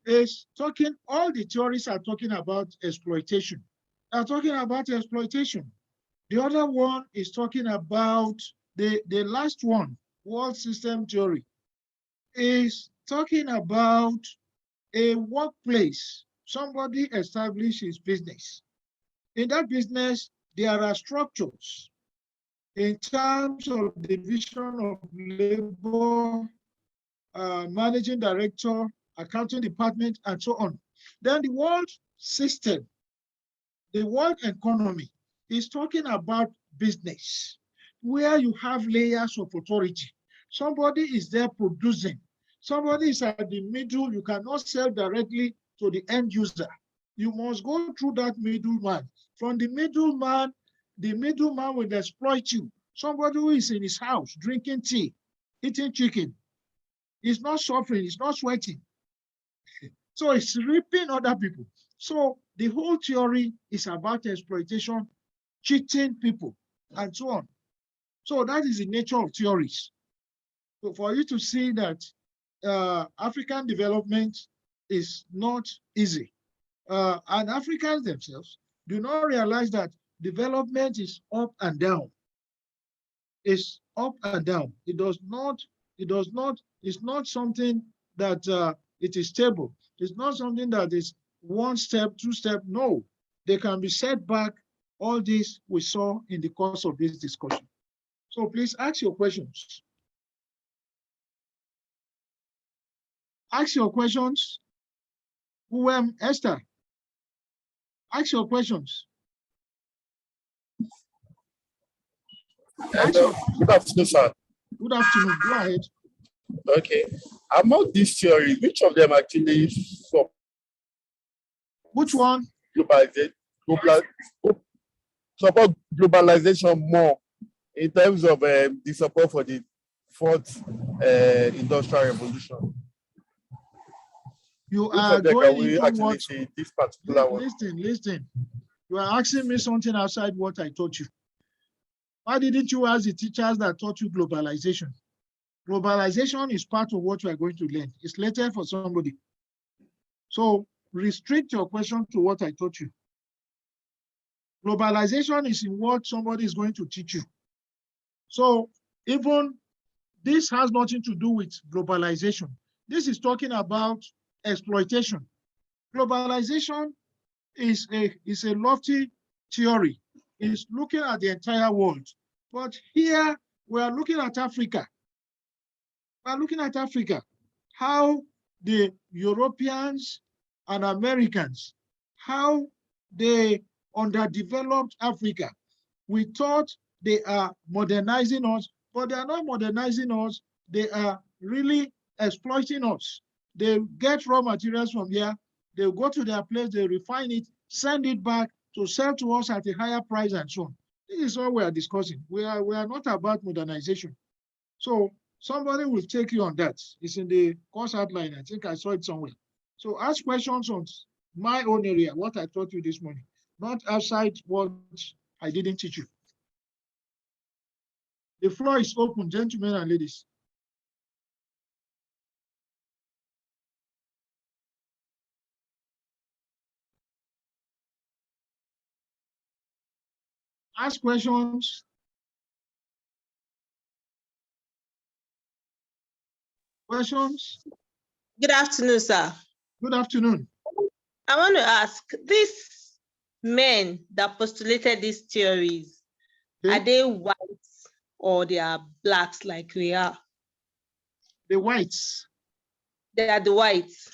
is talking, all the theories are talking about exploitation. They're talking about exploitation. The other one is talking about, the last one, world system theory, is talking about a workplace. Somebody establishes business. In that business, there are structures in terms of division of labor, managing director, accounting department, and so on. Then the world system, the world economy, is talking about business, where you have layers of authority. Somebody is there producing. Somebody is at the middle. You cannot sell directly to the end user. You must go through that middleman. From the middleman will exploit you. Somebody who is in his house drinking tea, eating chicken, he's not suffering, he's not sweating. So it's reaping other people. So the whole theory is about exploitation, cheating people, and so on. So that is the nature of theories. So for you to see that African development is not easy. And Africans themselves do not realize that development is up and down. It's up and down. It's not something that it is stable. It's not something that is 1 step, 2 step. No, they can be set back. All this we saw in the course of this discussion. So please ask your questions. Ask your questions. Esther, ask your questions. Good afternoon, sir. Good afternoon. Go ahead. Okay. Among these theories, which of them actually support? Which one? Support globalization more in terms of the support for the fourth industrial revolution. You which are of them going can we into actually what? see this particular one? Listen. You are asking me something outside what I taught you. Why didn't you ask the teachers that taught you globalization? Globalization is part of what you are going to learn. It's later for somebody. So restrict your question to what I taught you. Globalization is in what somebody is going to teach you. So even this has nothing to do with globalization. This is talking about exploitation. Globalization is a lofty theory. It's looking at the entire world. But here we are looking at Africa. We are looking at Africa, how the Europeans and Americans, how they underdeveloped Africa. We thought they are modernizing us, but they are not modernizing us. They are really exploiting us. They get raw materials from here, they go to their place, they refine it, send it back to sell to us at a higher price and so on. This is all we are discussing. We are not about modernization. So somebody will take you on that. It's in the course outline. I think I saw it somewhere. So ask questions on my own area, what I taught you this morning, not outside what I didn't teach you. The floor is open, gentlemen and ladies. Ask questions. Questions? Good afternoon, sir. Good afternoon. I want to ask, these men that postulated these theories, Okay. are they white or they are blacks like we are? The whites. They are the whites.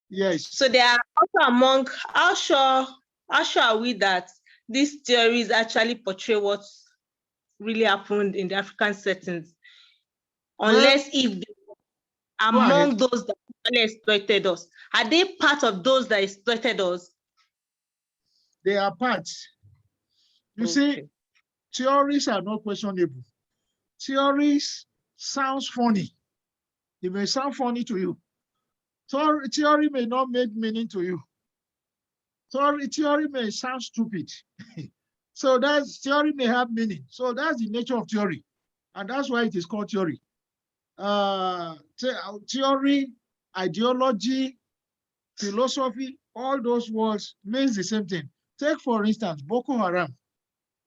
Yes. So they are also among, how sure are we that these theories actually portray what really happened in the African settings? Unless if they among those that exploited us. Are they part of those that exploited us? They are parts. You see, theories are not questionable. Theories sounds funny. It may sound funny to you. Theory may not make meaning to you. Theory may sound stupid. So theory may have meaning. So that's the nature of theory. And that's why it is called theory. Theory, ideology, philosophy, all those words means the same thing. Take, for instance, Boko Haram.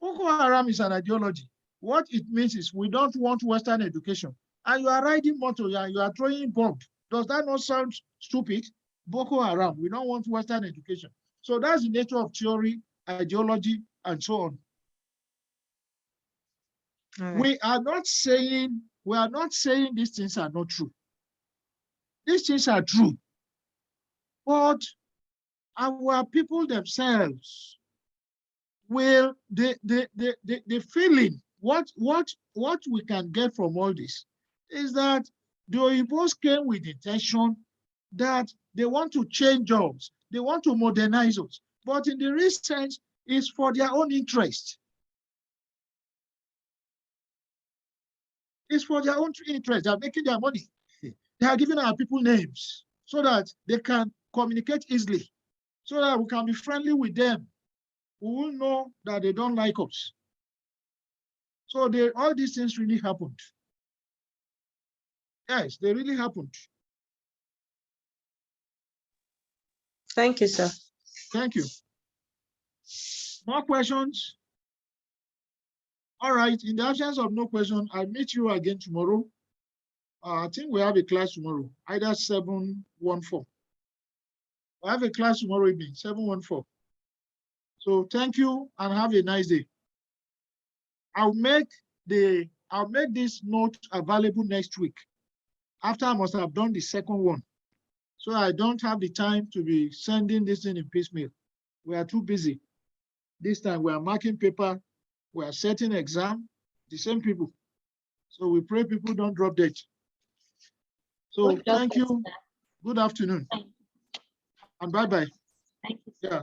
Boko Haram is an ideology. What it means is we don't want Western education. And you are riding motor and you are throwing bomb. Does that not sound stupid? Boko Haram, we don't want Western education. So that's the nature of theory, ideology, and so on. Right. We are not saying these things are not true. These things are true. But our people themselves will, the feeling, what we can get from all this is that the Oyinbos came with the intention that they want to change us, they want to modernize us, but in the real sense, it's for their own interest. It's for their own interest. They're making their money. They are giving our people names so that they can communicate easily, so that we can be friendly with them. We will know that they don't like us. So all these things really happened. Yes, they really happened. Thank you, sir. Thank you. More questions? All right, in the absence of no question, I'll meet you again tomorrow. I think we have a class tomorrow, either 714. I have a class tomorrow evening, 714. So thank you and have a nice day. I'll make this note available next week after I must have done the second one. So I don't have the time to be sending this thing in piecemeal. We are too busy. This time we are marking paper, we are setting exam, the same people. So we pray people don't drop dead. So Good job, thank you. Esther. Good afternoon. Thank And bye-bye. thank you. Yeah.